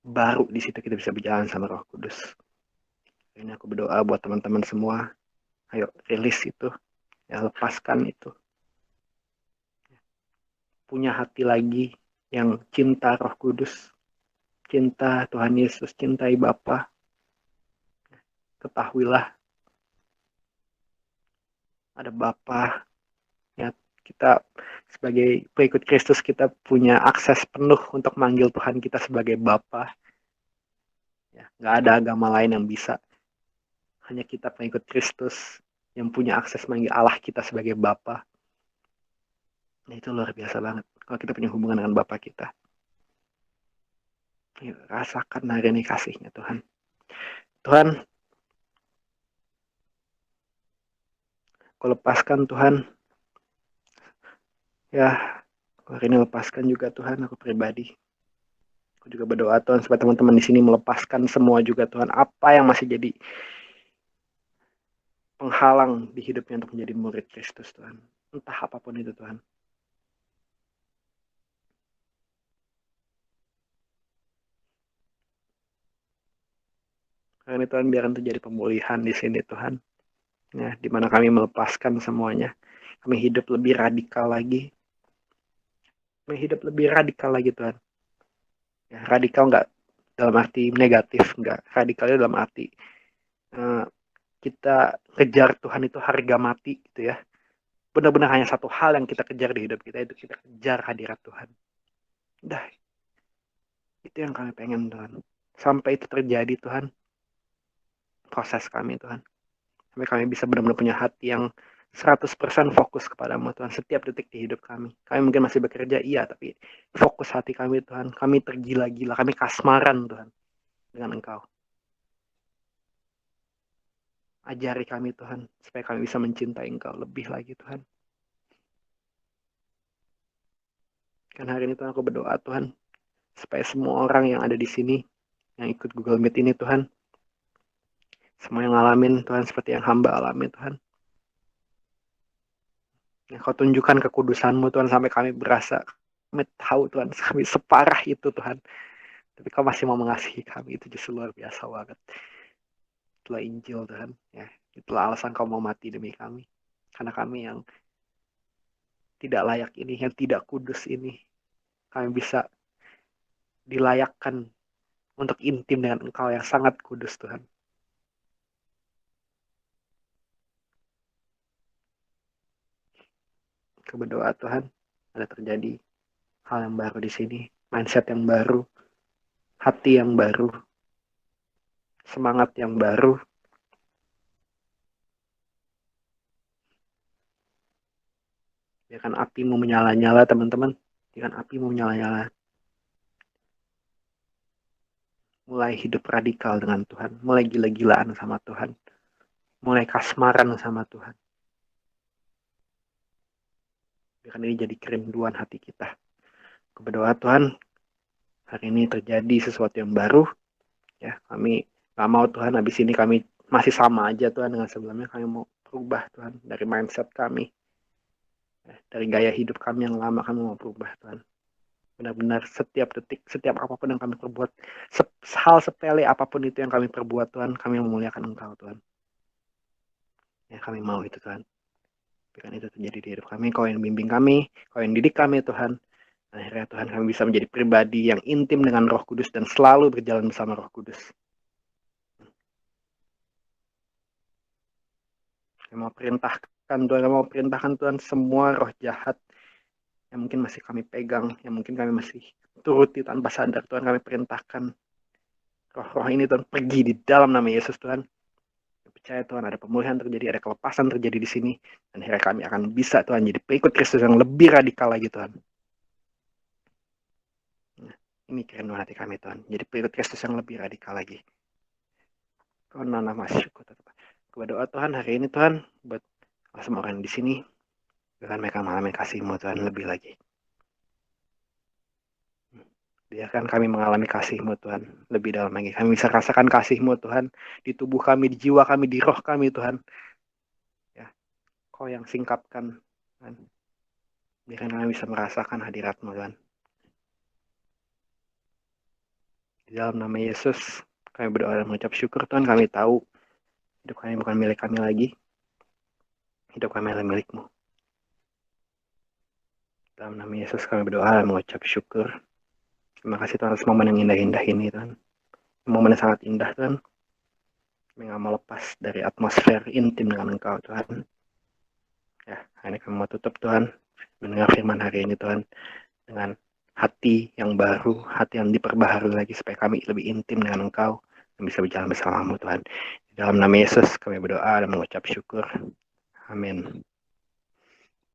Baru di situ kita bisa berjalan sama Roh Kudus. Ini aku berdoa buat teman-teman semua. Ayo rilis itu. Ya, lepaskan itu. Punya hati lagi yang cinta Roh Kudus. Cinta Tuhan Yesus, cintai Bapa. Ketahuilah ada Bapa. Ya, kita sebagai pengikut Kristus kita punya akses penuh untuk manggil Tuhan kita sebagai Bapa. Ya, nggak ada agama lain yang bisa. Hanya kita pengikut Kristus yang punya akses manggil Allah kita sebagai Bapa. Nah, itu luar biasa banget. Kalau kita punya hubungan dengan Bapa kita. Yuk, rasakan hari ini kasihnya Tuhan. Tuhan, kau lepaskan Tuhan. Ya, hari ini lepaskan juga Tuhan aku pribadi. Aku juga berdoa Tuhan supaya teman-teman di sini melepaskan semua juga Tuhan. Apa yang masih jadi penghalang di hidupnya untuk menjadi murid Kristus Tuhan. Entah apapun itu Tuhan. Hari ini Tuhan biarkan terjadi pemulihan di sini Tuhan. Ya, di mana kami melepaskan semuanya. Kami hidup lebih radikal lagi. Kami hidup lebih radikal lagi Tuhan. Ya, radikal nggak dalam arti negatif, nggak. Radikalnya dalam arti kita kejar Tuhan itu harga mati gitu ya. Benar-benar hanya satu hal yang kita kejar di hidup kita, itu kita kejar hadirat Tuhan. Udah, itu yang kami pengen Tuhan. Sampai itu terjadi Tuhan, proses kami Tuhan. Sampai kami bisa benar-benar punya hati yang 100% fokus kepadamu Tuhan setiap detik di hidup kami. Kami mungkin masih bekerja, iya, tapi fokus hati kami Tuhan. Kami tergila-gila, kami kasmaran Tuhan dengan Engkau. Ajari kami Tuhan, supaya kami bisa mencintai Engkau lebih lagi Tuhan. Kan hari ini Tuhan aku berdoa Tuhan, supaya semua orang yang ada di sini, yang ikut Google Meet ini Tuhan, semua yang ngalamin Tuhan seperti yang hamba alami Tuhan. Ya, kau tunjukkan kekudusan-Mu Tuhan sampai kami berasa, kami tahu Tuhan, kami separah itu Tuhan. Tapi kau masih mau mengasihi kami, itu justru luar biasa banget. Itulah Injil Tuhan. Ya, itulah alasan kau mau mati demi kami. Karena kami yang tidak layak ini, yang tidak kudus ini, kami bisa dilayakkan untuk intim dengan Engkau yang sangat kudus Tuhan. Aku berdoa Tuhan, ada terjadi hal yang baru di sini, mindset yang baru, hati yang baru, semangat yang baru. Biarkan apimu menyala-nyala teman-teman. Biarkan apimu menyala-nyala. Mulai hidup radikal dengan Tuhan. Mulai gila-gilaan sama Tuhan. Mulai kasmaran sama Tuhan. Biarkan ini jadi kerinduan hati kita. Aku berdoa Tuhan, hari ini terjadi sesuatu yang baru. Ya, kami gak mau Tuhan, habis ini kami masih sama aja Tuhan dengan sebelumnya. Kami mau berubah Tuhan dari mindset kami. Ya, dari gaya hidup kami yang lama kami mau berubah Tuhan. Benar-benar setiap detik, setiap apapun yang kami perbuat, hal sepele apapun itu yang kami perbuat Tuhan, kami memuliakan Engkau Tuhan. Ya, kami mau itu Tuhan. Biarkan itu terjadi di hidup kami. Kau yang bimbing kami, Kau yang didik kami Tuhan. Akhirnya Tuhan kami bisa menjadi pribadi yang intim dengan Roh Kudus dan selalu berjalan bersama Roh Kudus. Kami mau perintahkan Tuhan, kami mau perintahkan Tuhan semua roh jahat yang mungkin masih kami pegang, yang mungkin kami masih turuti tanpa sadar Tuhan, kami perintahkan roh-roh ini Tuhan pergi di dalam nama Yesus Tuhan. Percaya Tuhan ada pemulihan terjadi, ada kelepasan terjadi di sini, dan akhirnya kami akan bisa Tuhan jadi pengikut Kristus yang lebih radikal lagi Tuhan. Nah, ini kerinduan hati kami Tuhan, jadi pengikut Kristus yang lebih radikal lagi. Karena nama syukur tetap. Berdoa Tuhan hari ini Tuhan buat semua orang di sini, Tuhan mereka mengalami kasih-Mu Tuhan lebih lagi. Biarkan kami mengalami kasih-Mu Tuhan. Lebih dalam lagi. Kami bisa rasakan kasih-Mu Tuhan. Di tubuh kami, di jiwa kami, di roh kami Tuhan. Ya, Kau yang singkapkan Tuhan. Biarkan kami bisa merasakan hadirat-Mu Tuhan. Di dalam nama Yesus, kami berdoa dan mengucap syukur Tuhan. Kami tahu hidup kami bukan milik kami lagi. Hidup kami adalah milik-Mu. Dalam nama Yesus kami berdoa dan mengucap syukur. Terima kasih Tuhan atas momen yang indah-indah ini Tuhan. Momen yang sangat indah Tuhan. Kami gak mau lepas dari atmosfer intim dengan Engkau Tuhan. Ya, ini kami mau tutup Tuhan. Mendengar firman hari ini Tuhan. Dengan hati yang baru, hati yang diperbaharui lagi supaya kami lebih intim dengan Engkau dan bisa berjalan bersamamu Tuhan. Di dalam nama Yesus kami berdoa dan mengucap syukur. Amin.